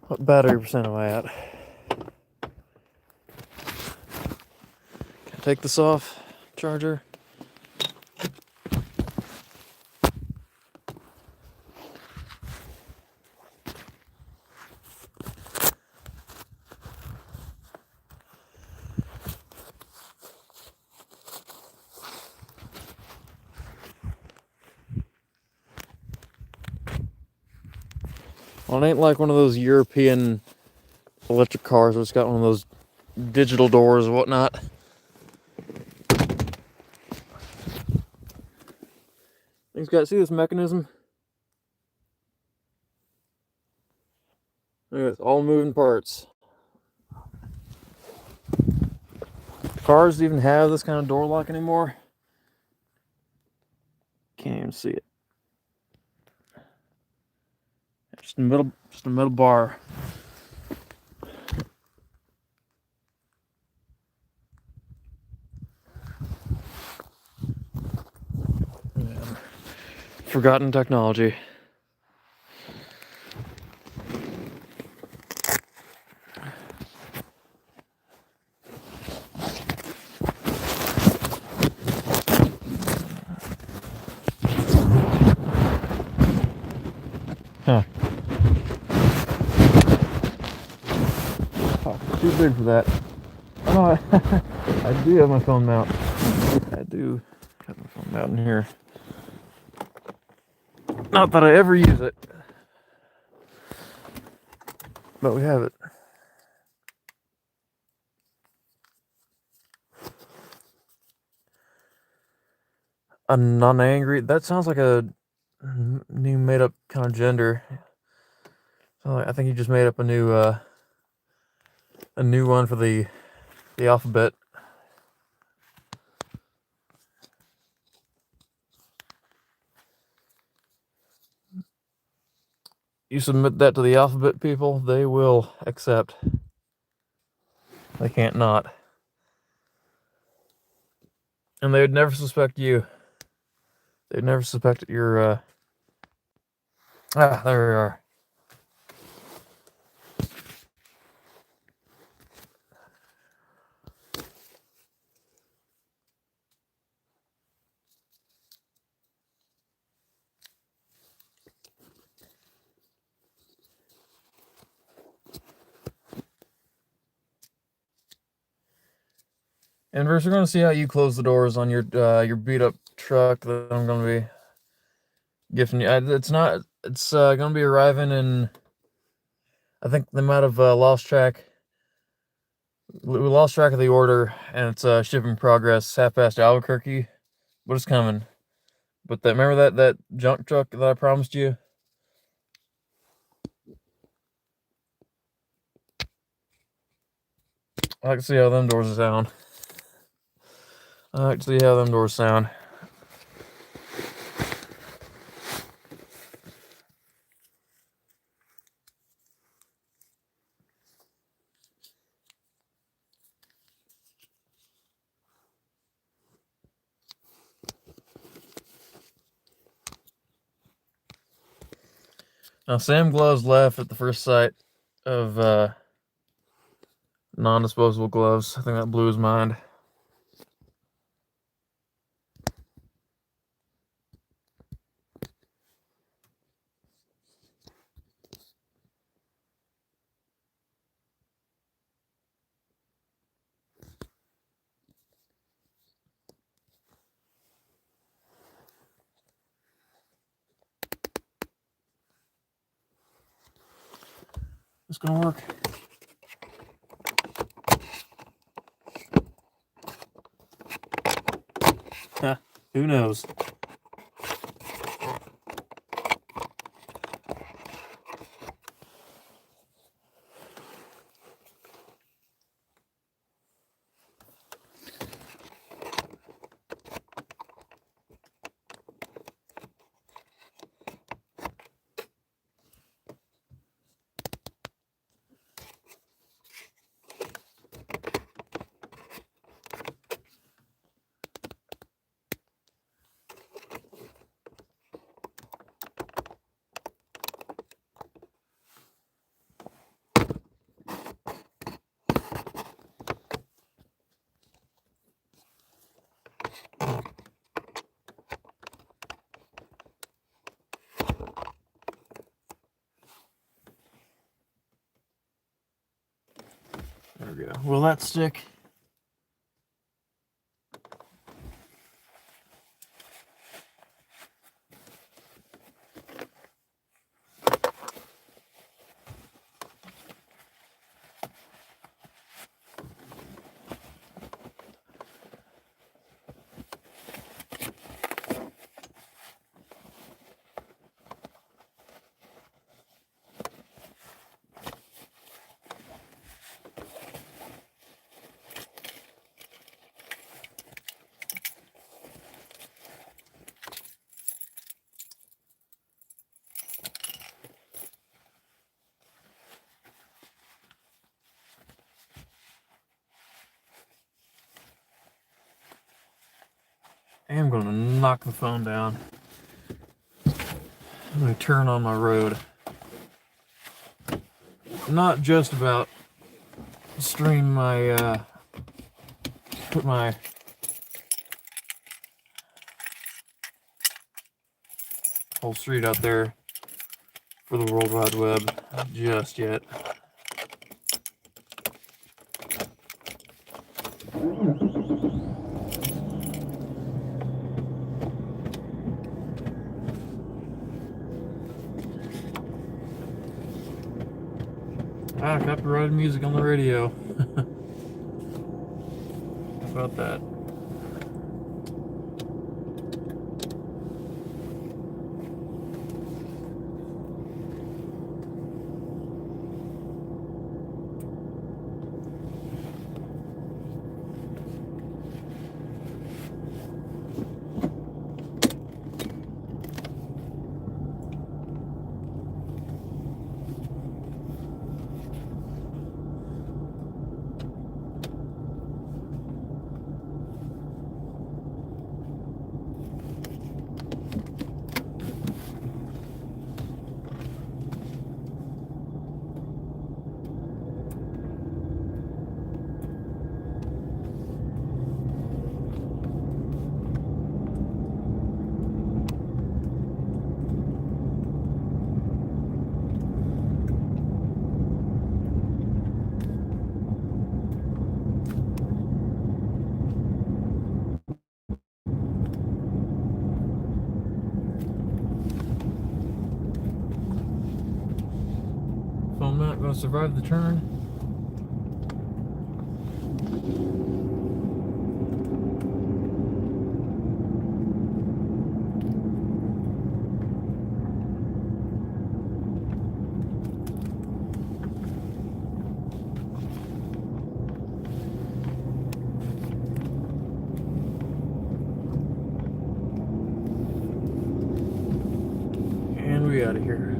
B: What battery percent am I at? Can I take this off? Charger? Well, it ain't like one of those European electric cars where it's got one of those digital doors or whatnot. Thing's got, see this mechanism? Look at this, all moving parts. Cars even have this kind of door lock anymore? Can't even see it. Just a metal bar. Man. Forgotten technology. Huh. Oh, too big for that. Oh, I do have my phone mount. I do have my phone mount in here. Not that I ever use it, but we have it. A non-angry. That sounds like a new made-up kind of gender. So I think you just made up a new one for the alphabet. You submit that to the alphabet people, they will accept. They can't not. And they would never suspect you. They'd never suspect your, there we are. And first, we're gonna see how you close the doors on your beat up truck that I'm gonna be gifting you. It's gonna be arriving in. I think they might have lost track. We lost track of the order, and it's shipping progress half past Albuquerque, but it's coming. But remember that junk truck that I promised you? I can see how them doors sound. I can see how them doors sound. Now, Sam Gloves left at the first sight of non-disposable gloves. I think that blew his mind. It's gonna work. Huh, who knows? There we go. Will that stick? I am going to knock the phone down. I'm going to turn on my road. Not just about stream my, put my whole street out there for the World Wide Web just yet. Copyrighted music on the radio. How about that? gonna survive the turn. And we out of here.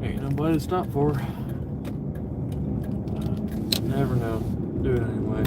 B: Ain't nobody to stop for. Never know. Do it anyway.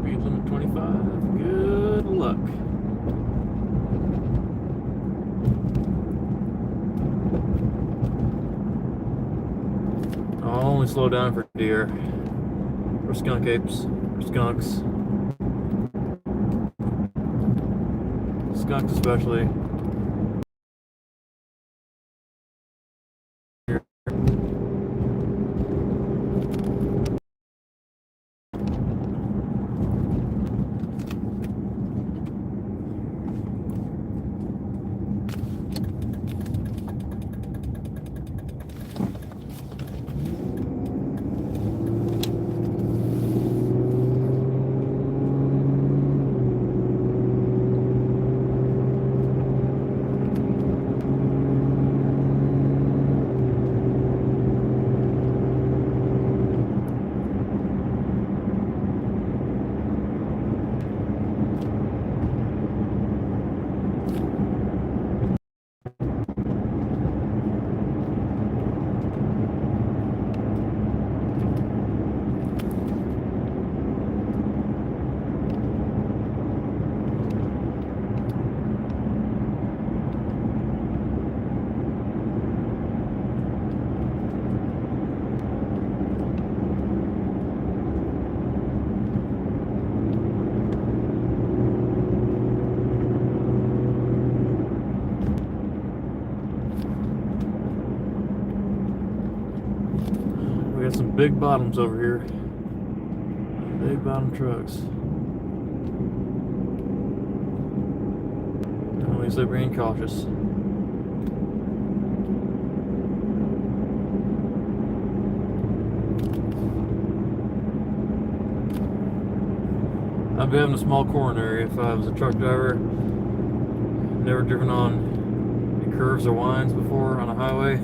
B: Speed limit 25. Good luck. I'll only slow down for deer, or skunk apes, or skunks. Skunks especially. We got some big bottoms over here. Big bottom trucks. At least they're being cautious. I'd be having a small coronary if I was a truck driver. Never driven on any curves or winds before on a highway.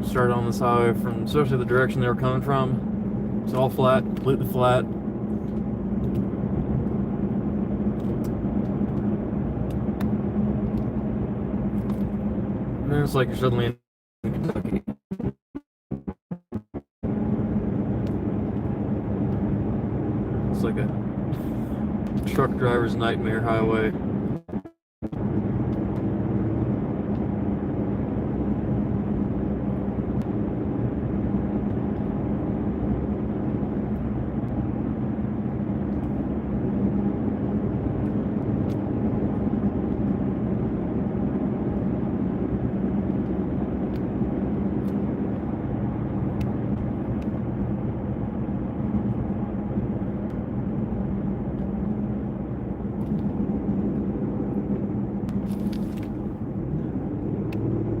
B: Started on this highway from especially the direction they were coming from. It's all flat, completely flat. It's like you're suddenly in Kentucky. It's like a truck driver's nightmare highway.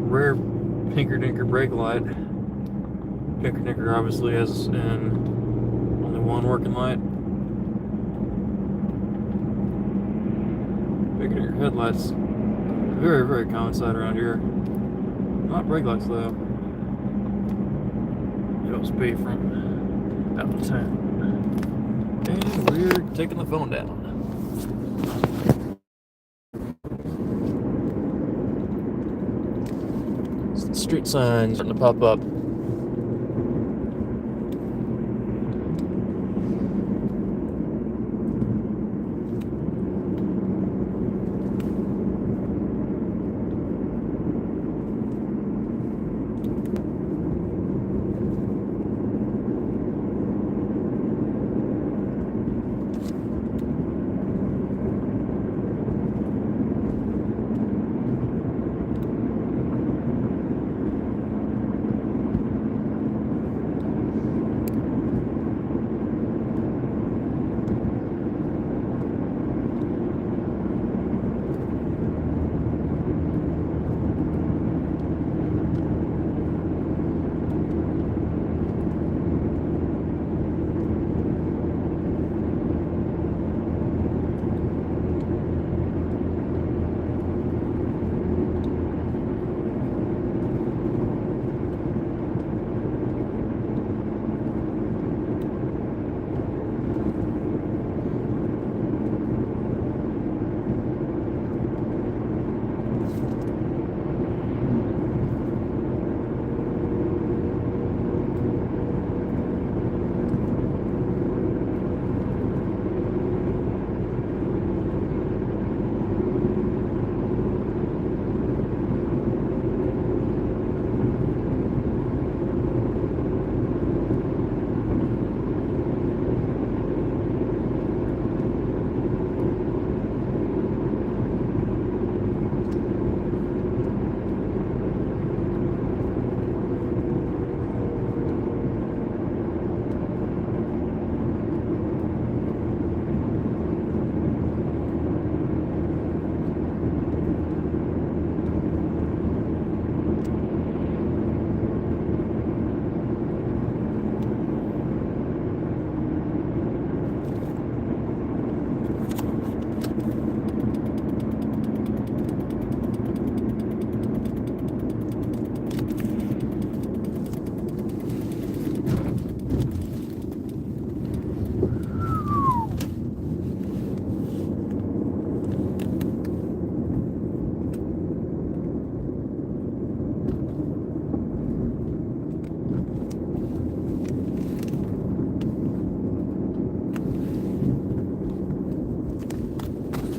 B: Rare Pinker Dinker brake light. Pinker Dinker obviously has only one working light. Pinker Dinker headlights, very, very common sight around here. Not brake lights though. USB from out of town. And we're taking the phone down. Street signs starting to pop up.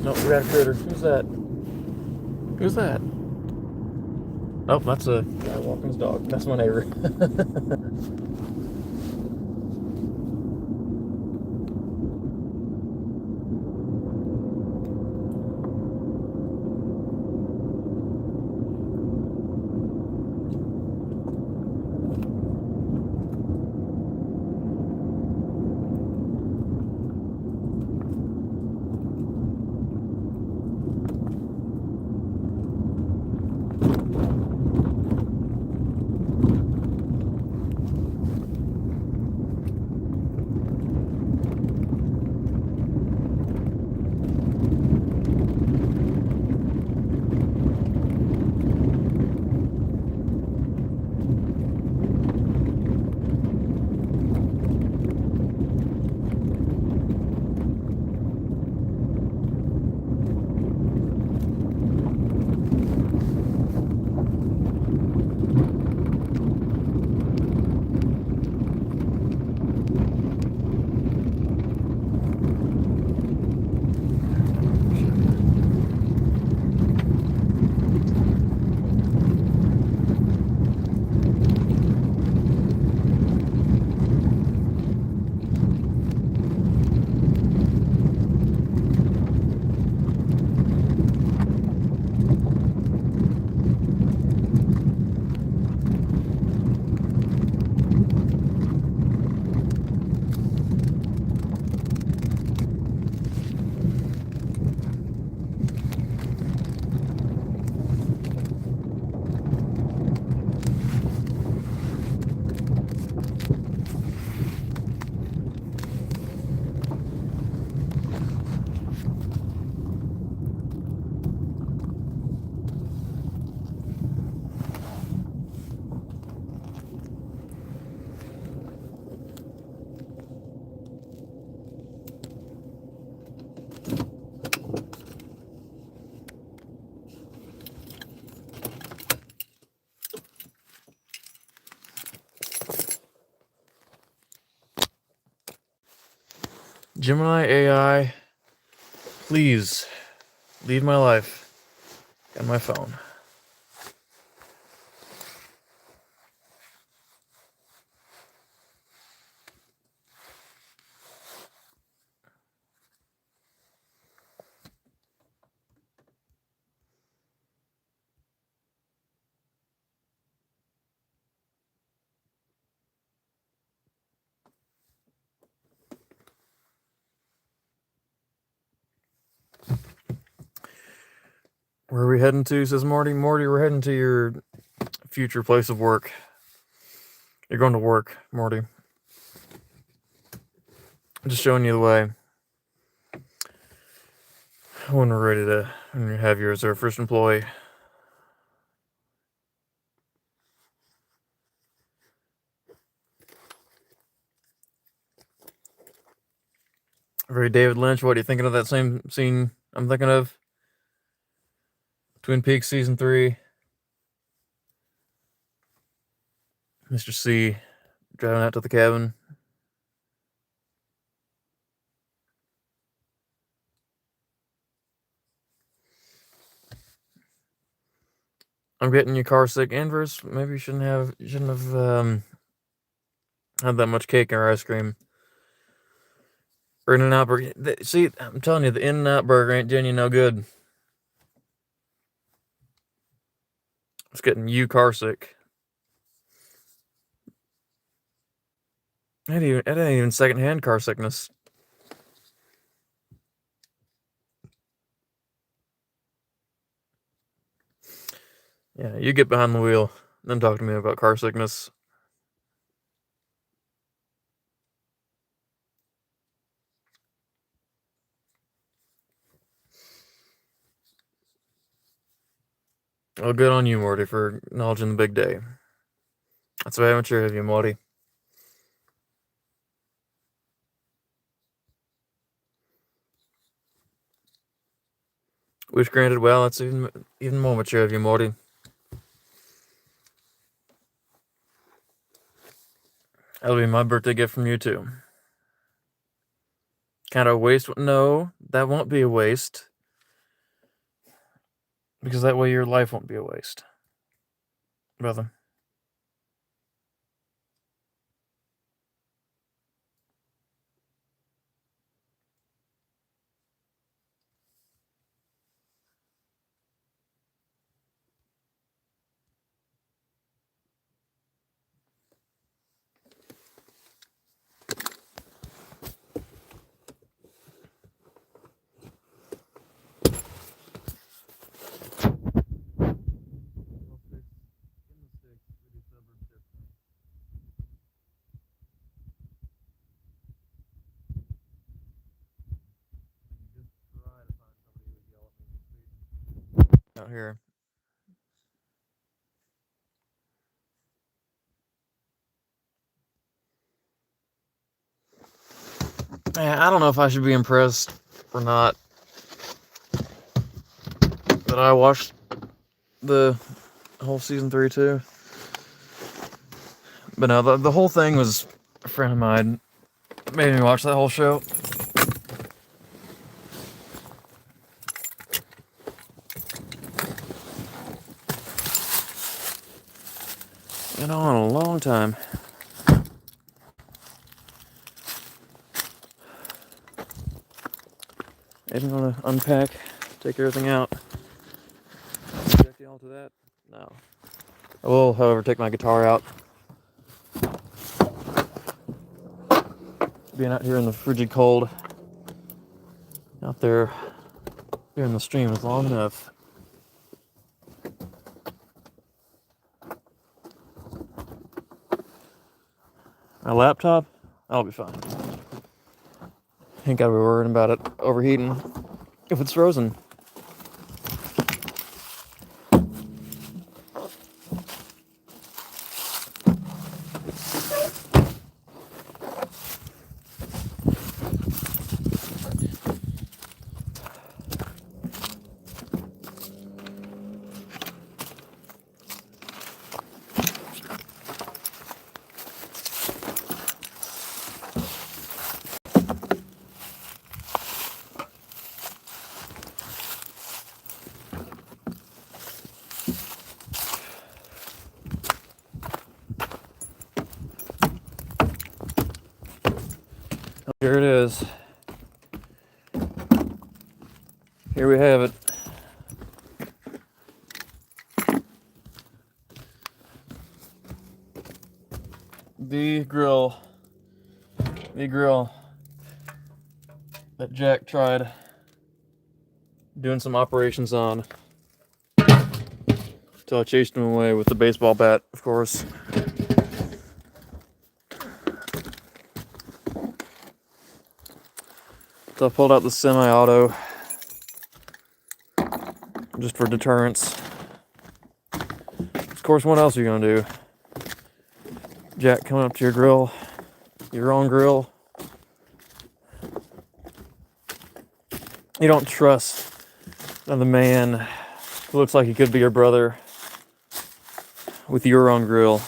B: Nope, we got a critter. Who's that? Who's that? Oh, that's a guy walking his dog. That's my neighbor. Gemini AI, please leave my life and my phone. Where are we heading to, says Marty. Marty, we're heading to your future place of work. You're going to work, Marty. I'm just showing you the way. When we're ready to have you as our first employee. Very David Lynch. What are you thinking of that same scene I'm thinking of? Twin Peaks Season 3. Mr. C driving out to the cabin. I'm getting you car sick. Inverse, maybe you shouldn't have had that much cake or ice cream. Or In-N-Out Burger. See, I'm telling you, the In-N-Out Burger ain't doing you no good. It's getting you car sick. It ain't even secondhand car sickness. Yeah, you get behind the wheel, then talk to me about car sickness. Well, good on you, Morty, for acknowledging the big day. That's very mature of you, Morty. Wish granted. Well, that's even more mature of you, Morty. That'll be my birthday gift from you too. Kind of a waste? No, that won't be a waste. Because that way your life won't be a waste, brother. Out here. I don't know if I should be impressed or not that I watched the whole season 3 too. But no, the whole thing was a friend of mine made me watch that whole show. Been on a long time. I didn't want to unpack, take everything out. Subject y'all to that? No. I will, however, take my guitar out. Being out here in the frigid cold, out there here in the stream is long enough. My laptop, I'll be fine. Ain't gotta be worrying about it overheating if it's frozen. Here it is. Here we have it. The grill that Jack tried doing some operations on until I chased him away with the baseball bat, of course. So I pulled out the semi-auto just for deterrence. Of course, what else are you gonna do? Jack coming up to your grill, your own grill. You don't trust another man who looks like he could be your brother with your own grill.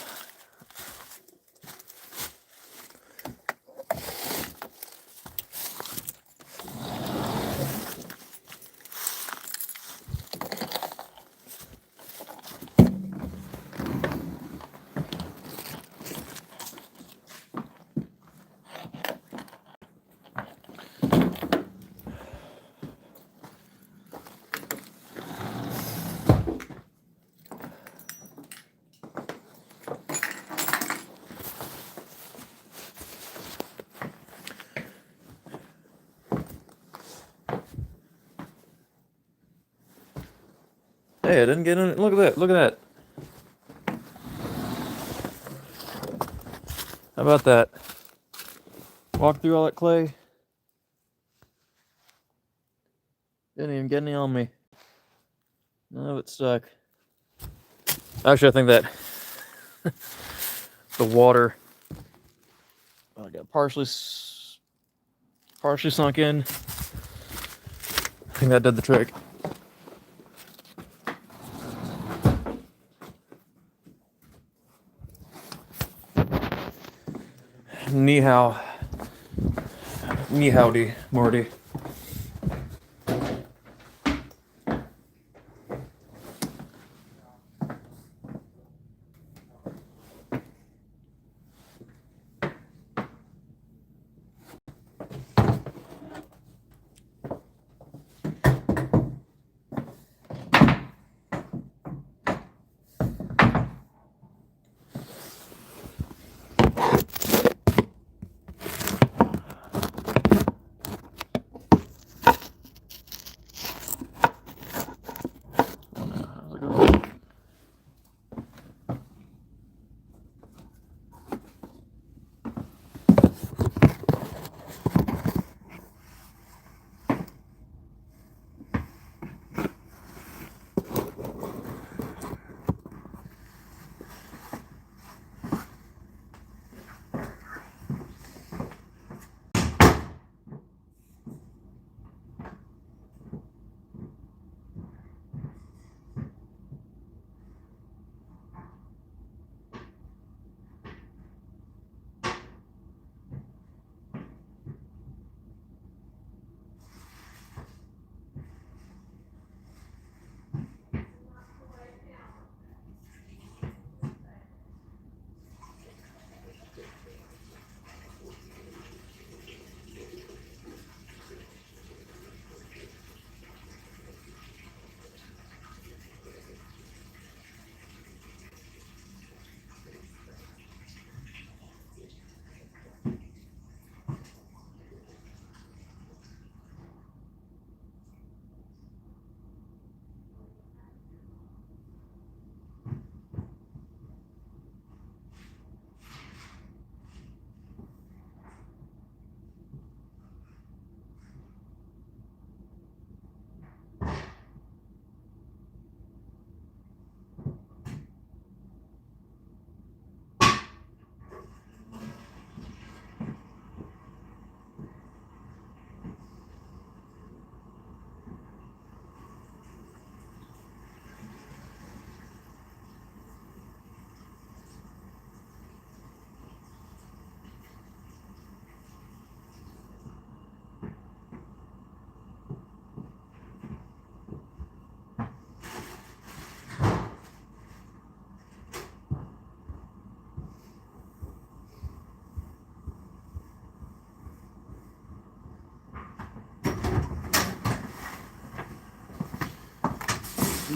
B: Hey, I didn't get in it. Look at that. Look at that. How about that? Walk through all that clay. Didn't even get any on me. None of it stuck. Actually, I think that the water got partially sunk in. I think that did the trick. Ni hao. Ni howdy, Morty.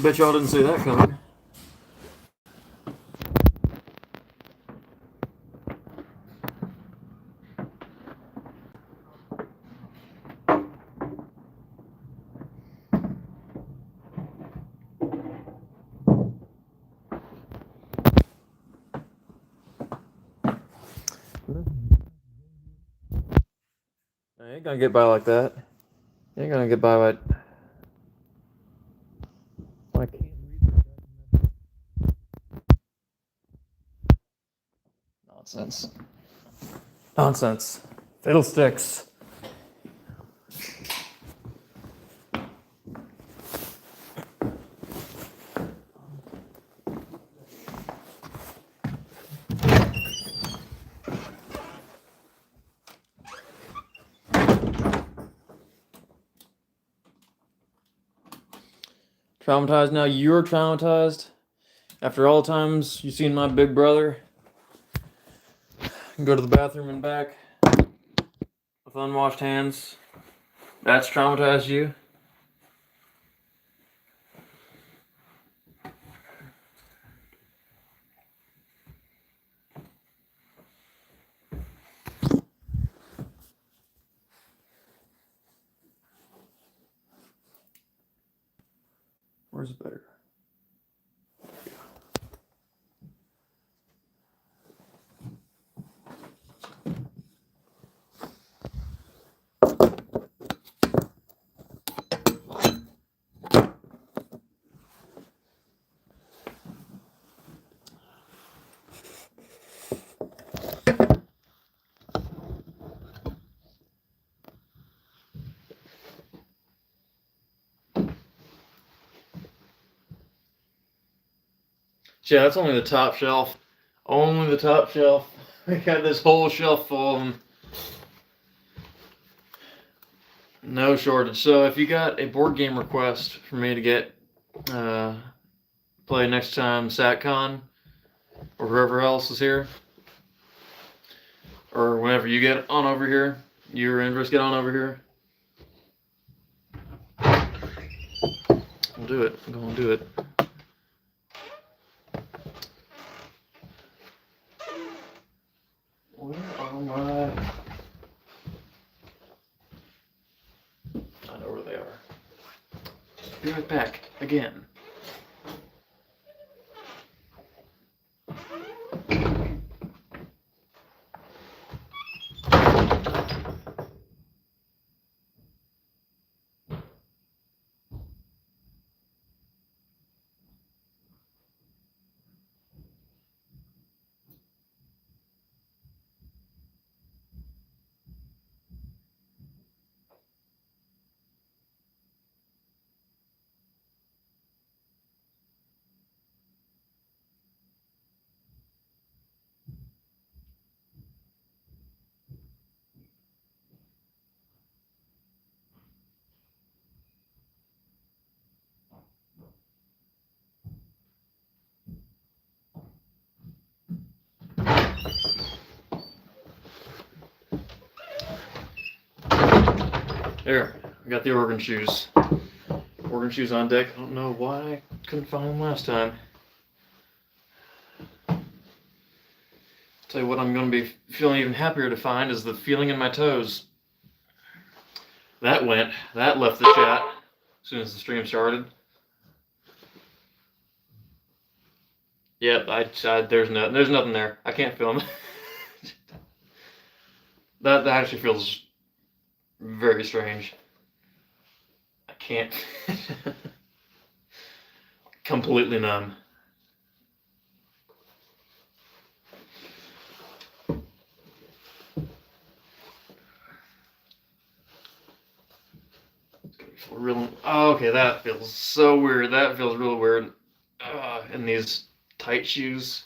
B: Bet y'all didn't see that coming. I ain't gonna get by like that. You ain't gonna get by like. I can't read. Nonsense. Nonsense. Fiddlesticks. Traumatized now? You're traumatized? After all times you've seen my big brother go to the bathroom and back with unwashed hands, that's traumatized you? Where's it better? Yeah, that's only the top shelf. Only the top shelf. We got this whole shelf full of them. No shortage. So if you got a board game request for me to get play next time SatCon or whoever else is here, or whenever you get on over here, you or Andres get on over here, we'll do it. I'm gonna do it. Where are my... I know where they are. Be right back again. There, I got the organ shoes. Organ shoes on deck. I don't know why I couldn't find them last time. Tell you what I'm going to be feeling even happier to find is the feeling in my toes. That left the chat as soon as the stream started. Yep, there's nothing there. I can't film. That actually feels very strange. I can't. Completely numb. Oh, okay, that feels so weird. That feels real weird. In these tight shoes.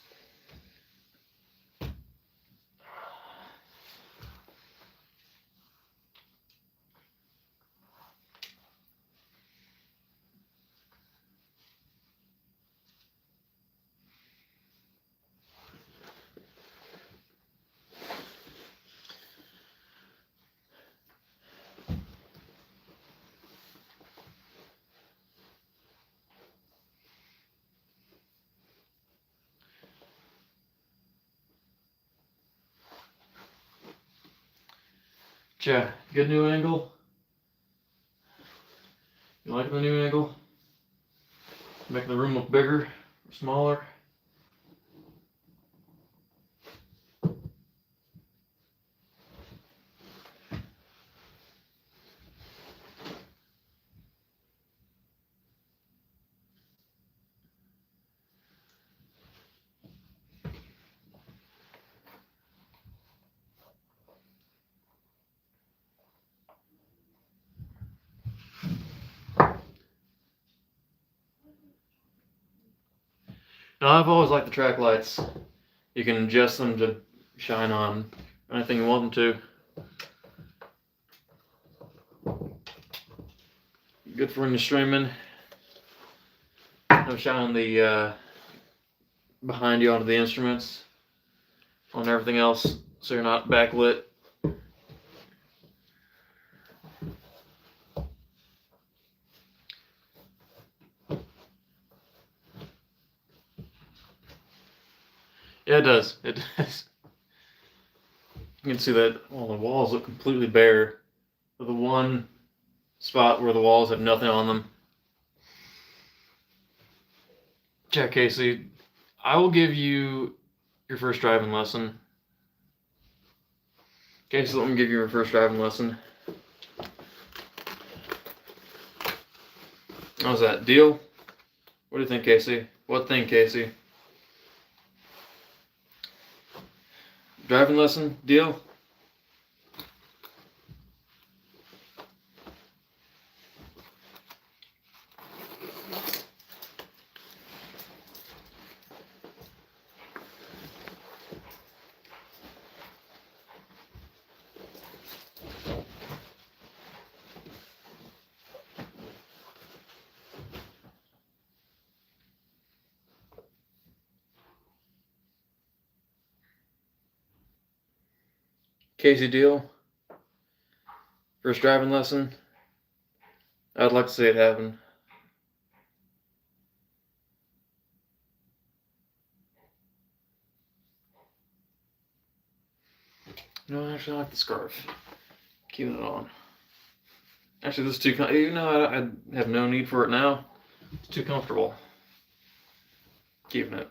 B: Yeah, good new angle. You like the new angle? Making the room look bigger or smaller? Now, I've always liked the track lights. You can adjust them to shine on anything you want them to. Good for when you're streaming. No shine the behind you onto the instruments, on everything else, so you're not backlit. Yeah, it does. It does. You can see that all the walls look completely bare. The one spot where the walls have nothing on them. Yeah, Casey, I will give you your first driving lesson. Casey, let me give you your first driving lesson. How's that? Deal? What do you think, Casey? What thing, Casey? Driving lesson? Deal? Casey, deal? First driving lesson? I'd like to see it happen. No, actually, I like the scarf. Keeping it on. Actually, this is too even though I have no need for it now, it's too comfortable. Keeping it.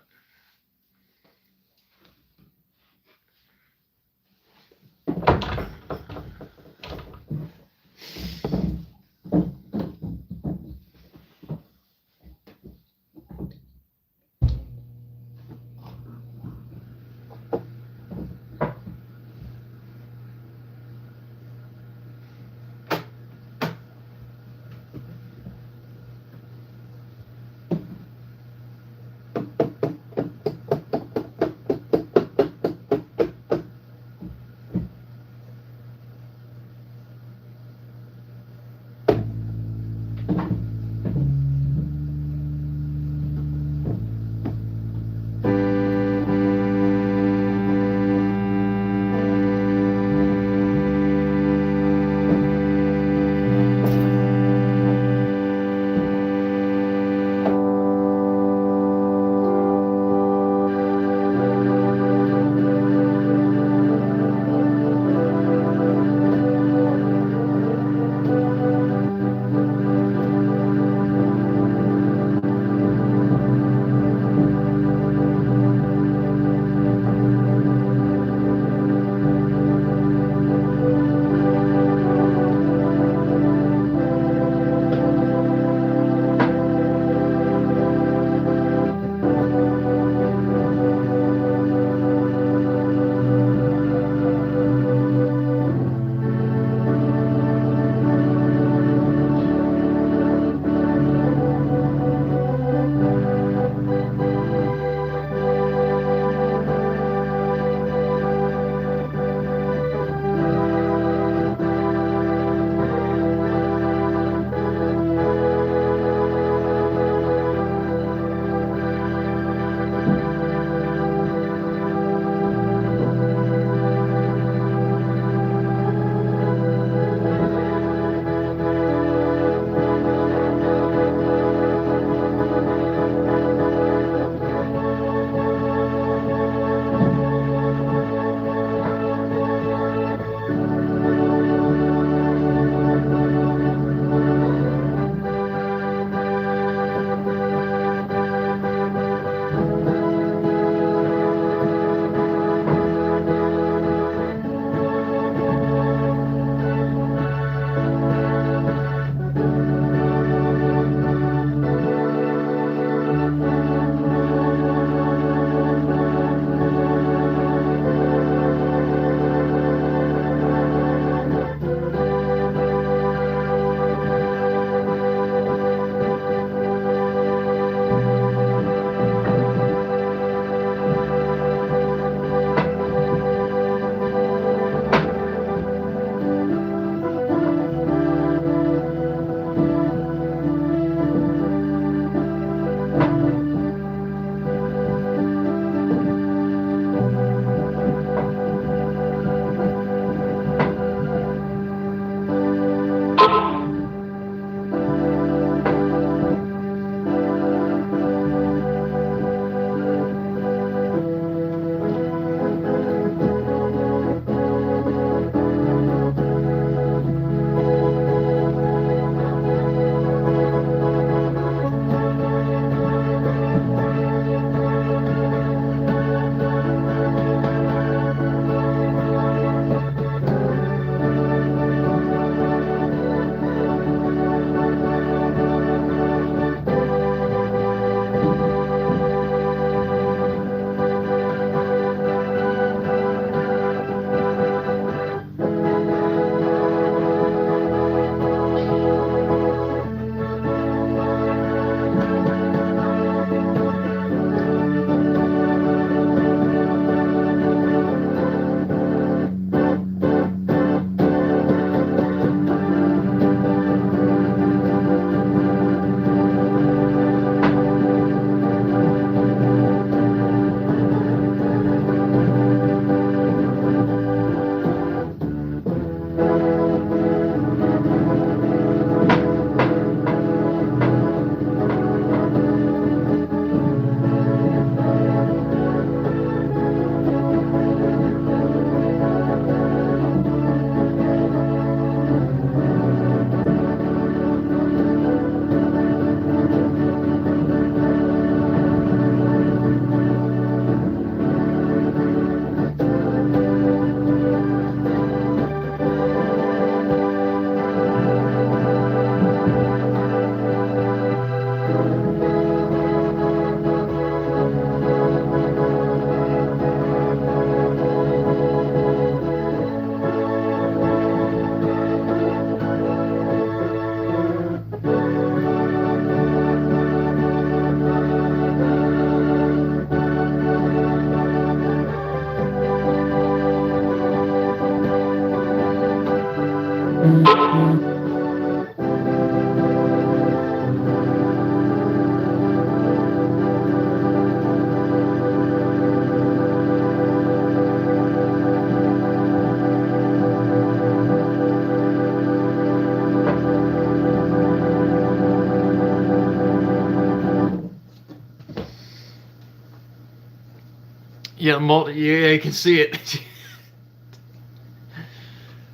B: Yeah, yeah, you can see it.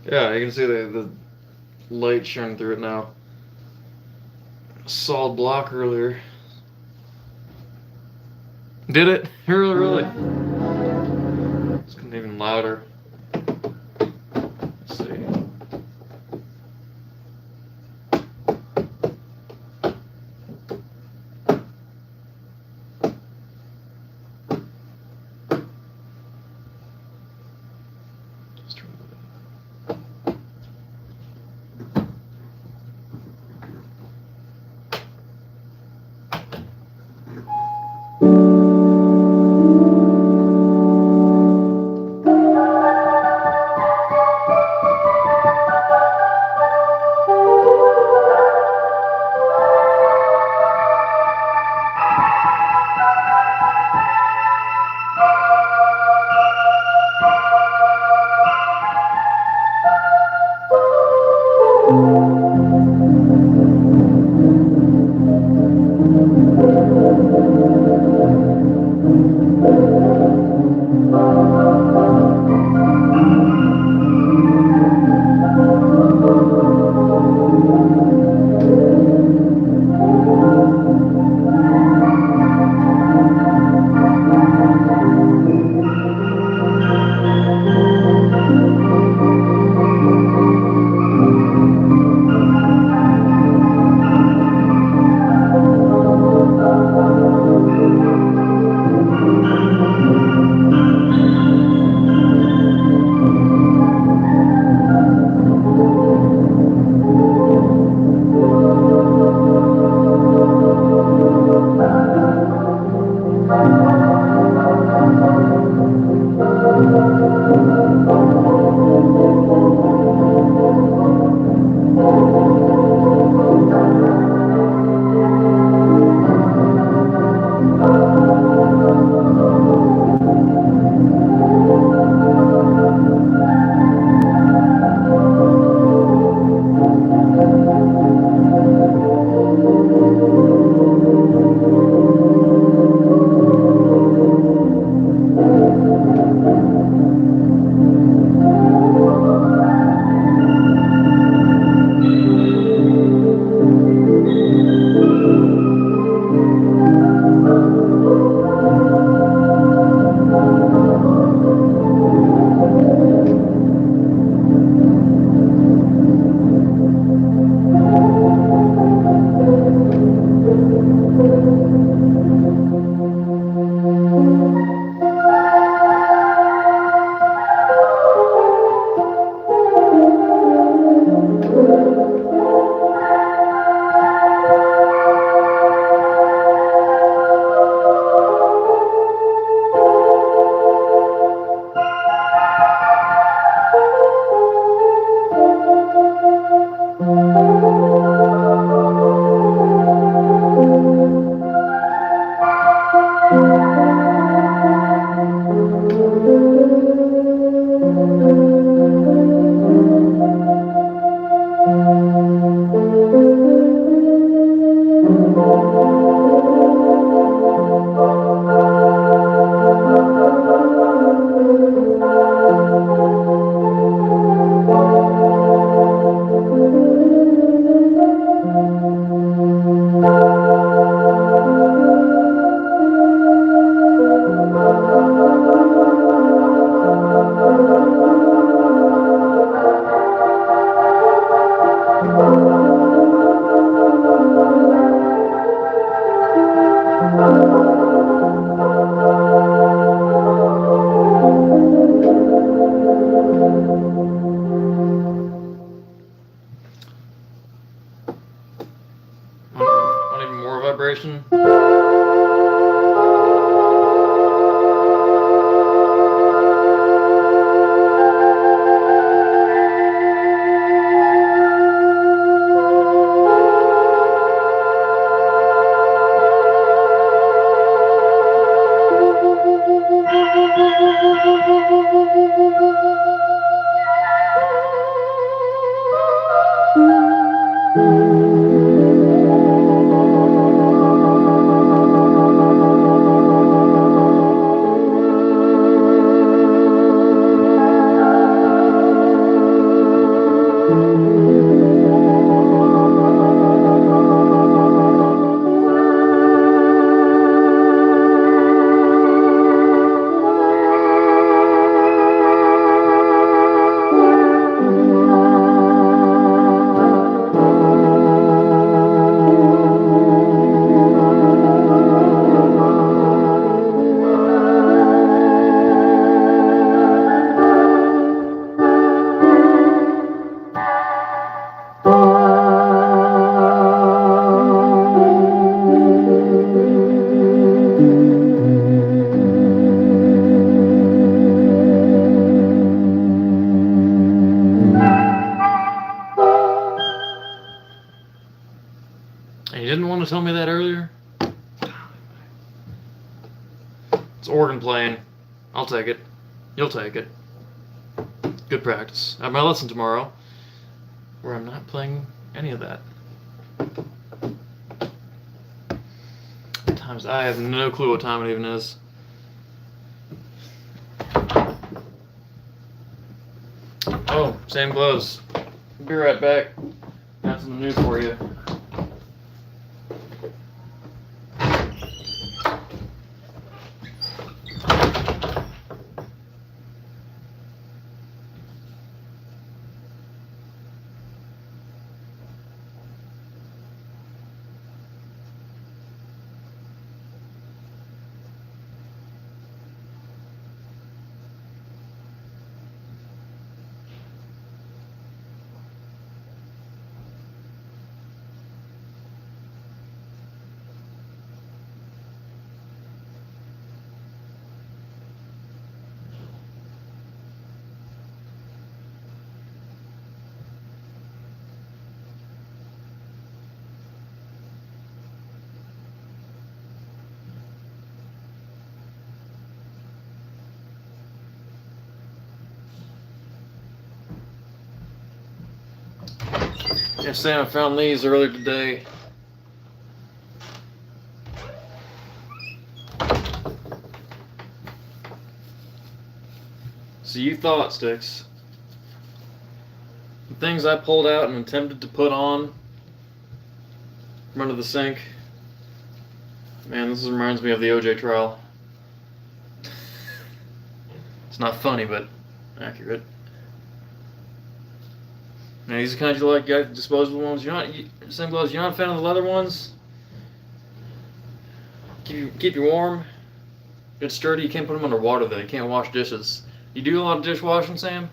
B: Yeah, you can see the light shining through it now. Solid block earlier. Did it? Really, really? It's getting even louder. Let's see. Let's turn it up. Want even more vibration? want to tell me that earlier? It's organ playing. I'll take it. You'll take it. Good practice. I have my lesson tomorrow where I'm not playing any of that. Times I have no clue what time it even is. Oh, same gloves. Be right back. Got something new for you. Yeah, Sam, I found these earlier today. So you thought, Sticks, the things I pulled out and attempted to put on from under the sink. Man, this reminds me of the OJ trial. It's not funny, but accurate. Now, these are the kinds you like, got disposable ones. Same gloves. You're not a fan of the leather ones? Keep you warm. Good sturdy. You can't put them under water though. You can't wash dishes. You do a lot of dishwashing, Sam?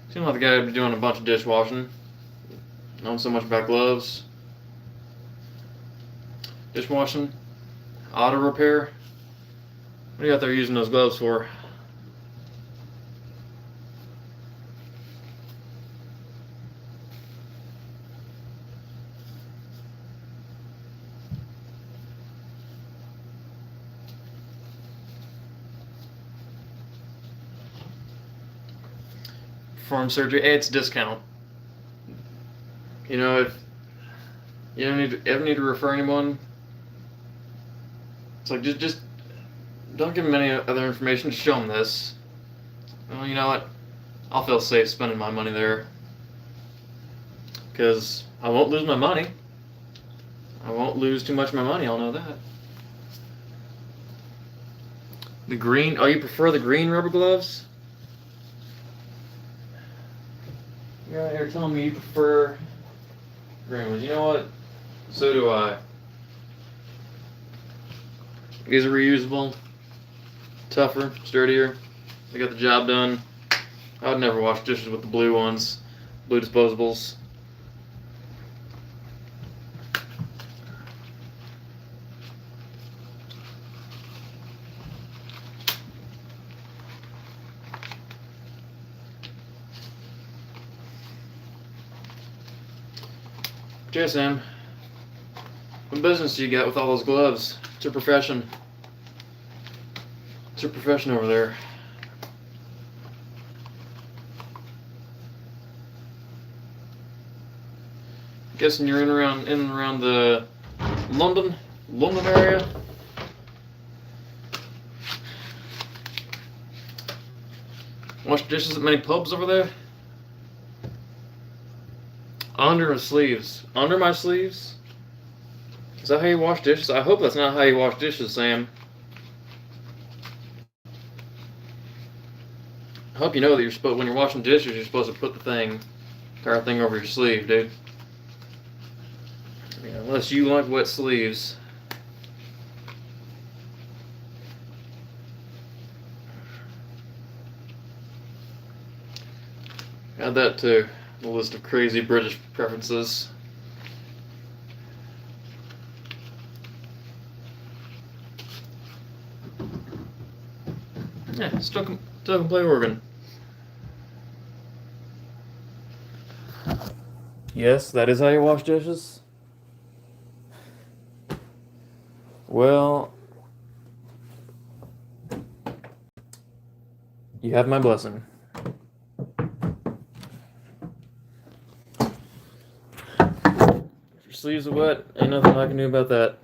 B: Seem like the guy would be doing a bunch of dishwashing. Not so much about gloves. Dishwashing. Auto repair. What are you out there using those gloves for? Perform surgery. Hey, it's a discount. You know, if you ever need to refer anyone, it's like just don't give them any other information. Just show them this. Well, you know what? I'll feel safe spending my money there because I won't lose my money. I won't lose too much of my money. I'll know that. The green. Oh, you prefer the green rubber gloves? You're out here telling me you prefer green ones. You know what? So do I. These are reusable, tougher, sturdier. They got the job done. I would never wash dishes with the blue ones, blue disposables. JSM, what business do you got with all those gloves? It's your profession. It's your profession over there. Guessing you're in and around the London area. Wash dishes at many pubs over there. Under my sleeves. Under my sleeves? Is that how you wash dishes? I hope that's not how you wash dishes, Sam. I hope you know that when you're washing dishes, you're supposed to put the entire thing over your sleeve, dude. Yeah, unless you like wet sleeves. Add that to the list of crazy British preferences. Yeah, still can play organ. Yes, that is how you wash dishes. Well, you have my blessing. If your sleeves are wet, ain't nothing I can do about that.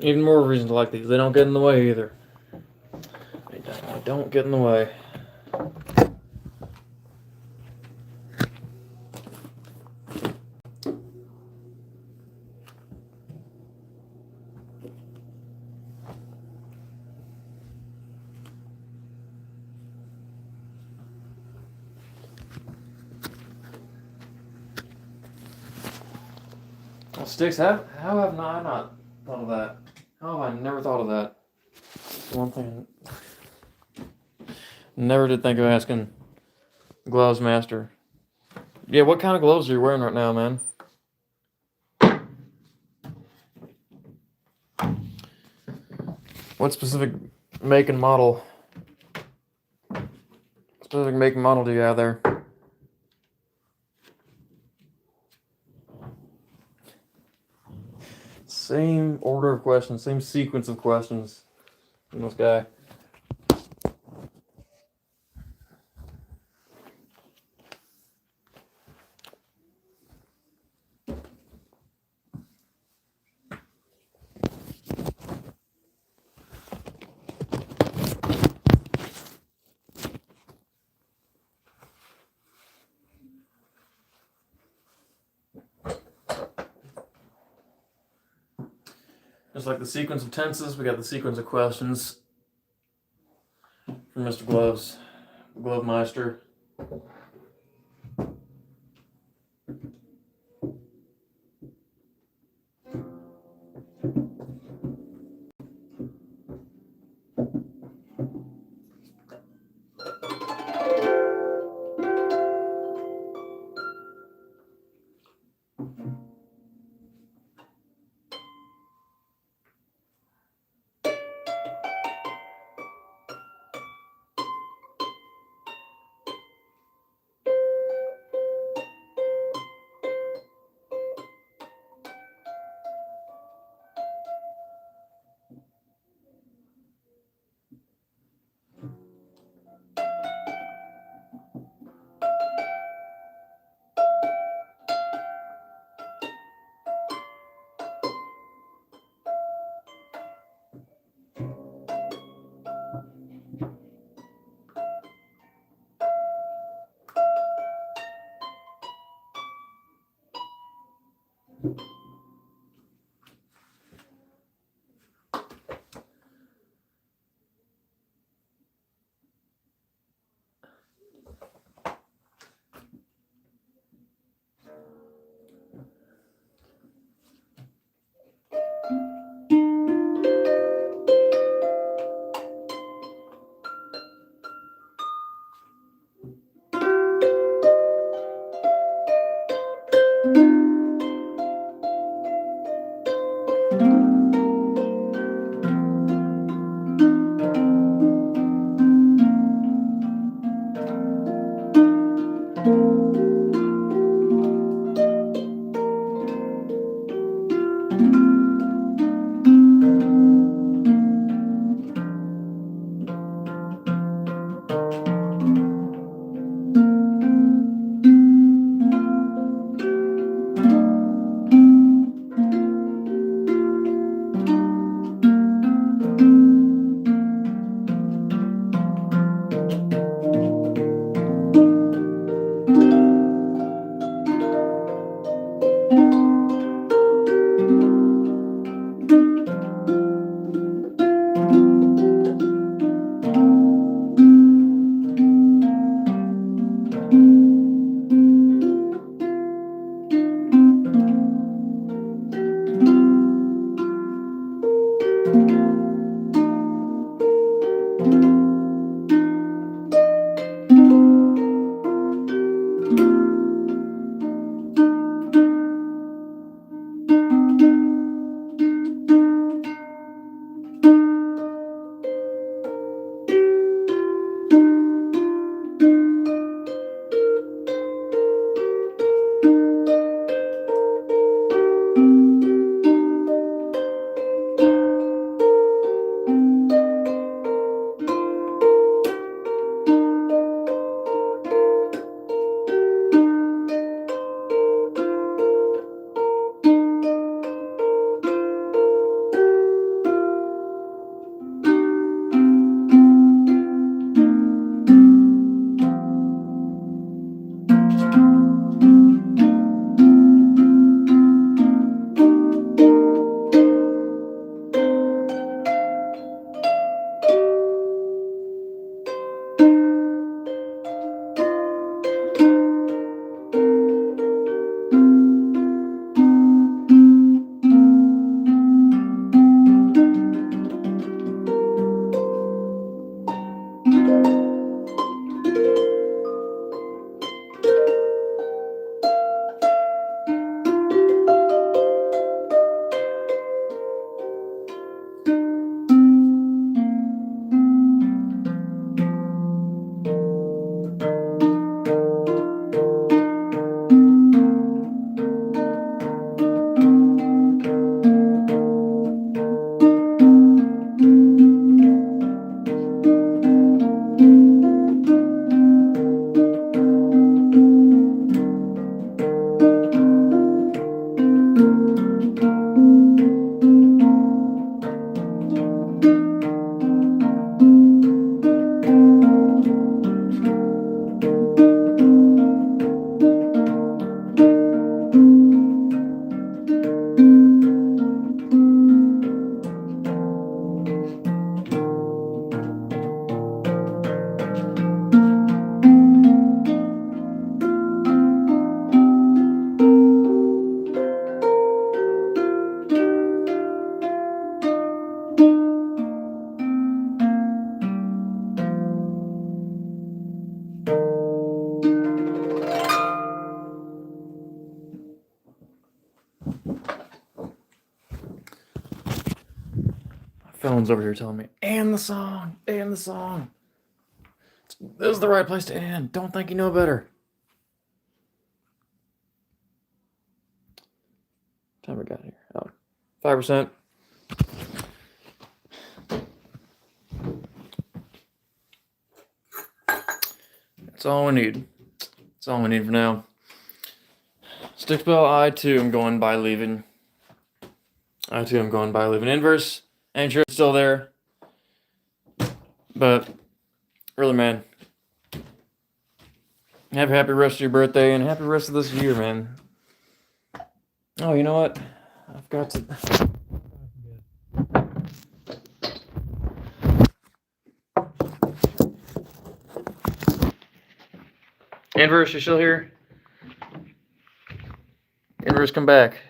B: Even more reason to like these. They don't get in the way either. They don't get in the way. Well, Sticks, how have I not thought of that? How have I never thought of that? One thing never did think of asking Gloves Master. Yeah, what kind of gloves are you wearing right now, man? What specific make and model? Specific make and model do you have there? Same order of questions, same sequence of questions from this guy. Just like the sequence of tenses, we got the sequence of questions from Mr. Gloves, Glove Meister. Phone's over here telling me, and the song. This is the right place to end. Don't think you know better. What time we got here? Oh, 5%. That's all we need. That's all we need for now. Stickspell, I too am going by leaving. Inverse, ain't sure it's still there. But, really, man. Have a happy rest of your birthday and happy rest of this year, man. Oh, you know what? I've got to. Inverse, you still here? Inverse, come back.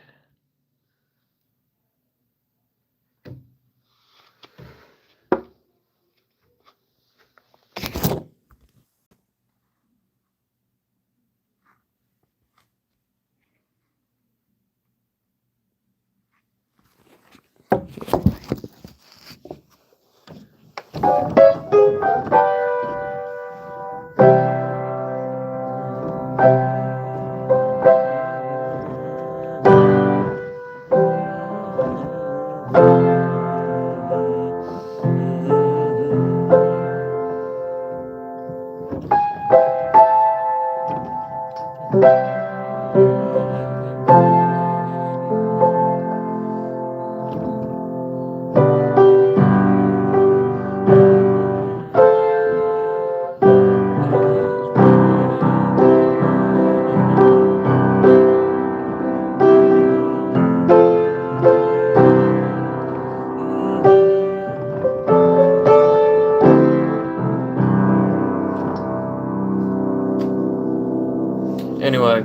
B: Anyway.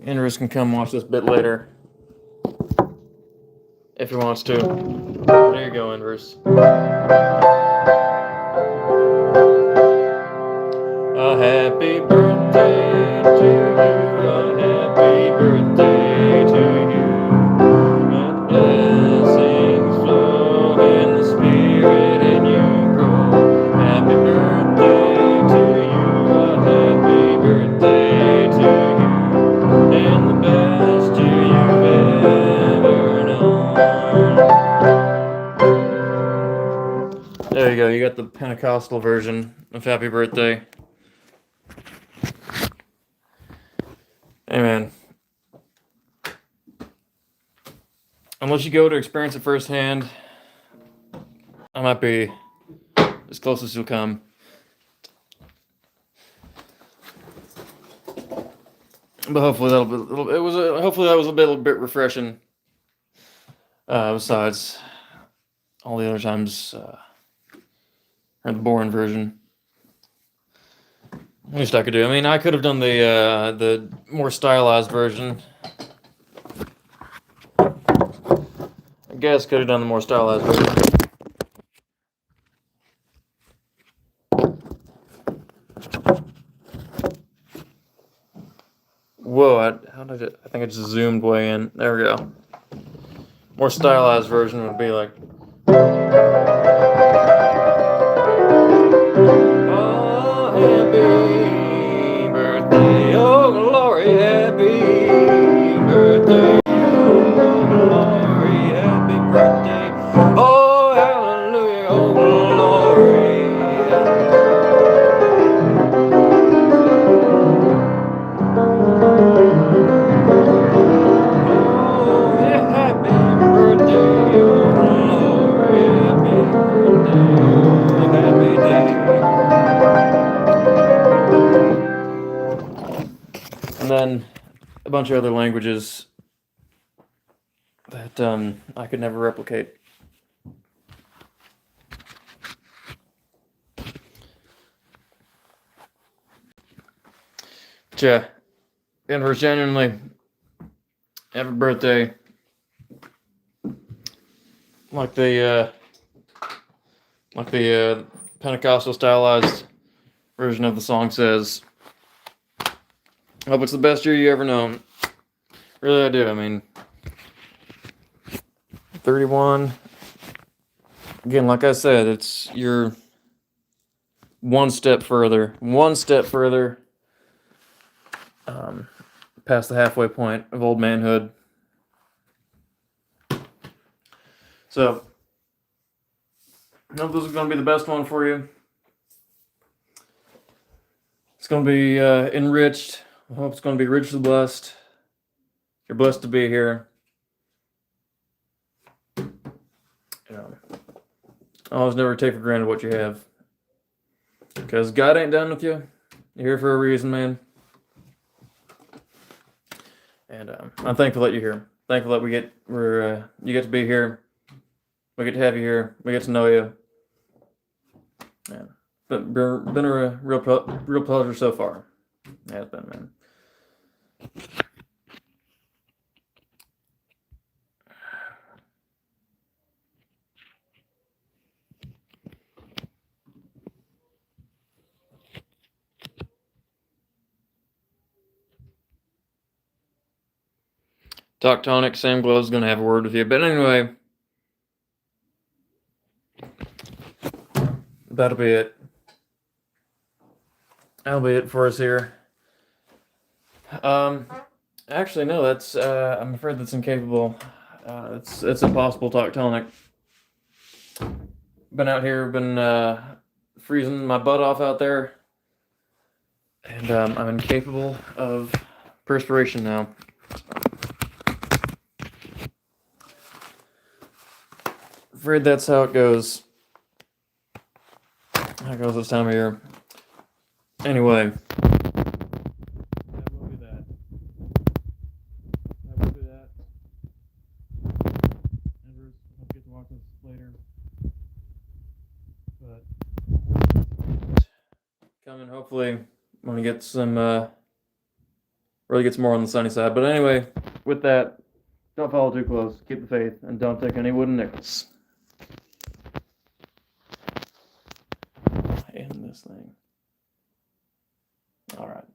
B: Inverse can come watch this bit later. If he wants to. There you go, Inverse. A happy birthday to you. A happy birthday to you. And blessings flow and the spirit in you grow. Happy birthday to you. A happy birthday to you. And the best year you've ever known. There you go, you got the Pentecostal version of Happy Birthday. Hey man. Unless you go to experience it firsthand, I might be as close as you'll come. But hopefully hopefully that was a bit refreshing. Besides all the other times, or the boring version. Least I could do. I mean, I could have done the more stylized version. I guess could have done the more stylized version. Whoa! How did it? I think it just zoomed way in. There we go. More stylized version would be like. Oh, happy birthday! Oh, glory! Happy birthday! Oh, glory! Happy birthday! Oh, hallelujah! Oh, glory! And then a bunch of other languages that I could never replicate. But yeah, Inverse, genuinely, happy birthday. Like the Pentecostal stylized version of the song says, Hope it's the best year you ever known. Really, I do. I mean, 31. Again, like I said, it's you're one step further past the halfway point of old manhood. So, I hope this is going to be the best one for you. It's going to be enriched. I hope it's going to be richly blessed. You're blessed to be here. Always never take for granted what you have. Because God ain't done with you. You're here for a reason, man. And I'm thankful that you're here. Thankful that you get to be here. We get to have you here. We get to know you. Yeah. But been a real pleasure so far. It has been, man. Tonic, Sam Glove's gonna have a word with you. But anyway, that'll be it. That'll be it for us here. Actually, no, that's I'm afraid that's incapable. It's impossible, Tonic. Been out here, been freezing my butt off out there, and I'm incapable of perspiration now. Afraid that's how it goes. How it goes this time of year. Anyway. That will be that. Andrews, I'll get to watch this later. But coming hopefully when it gets some really gets more on the sunny side. But anyway, with that, don't follow too close, keep the faith, and don't take any wooden nickels. In this thing. All right.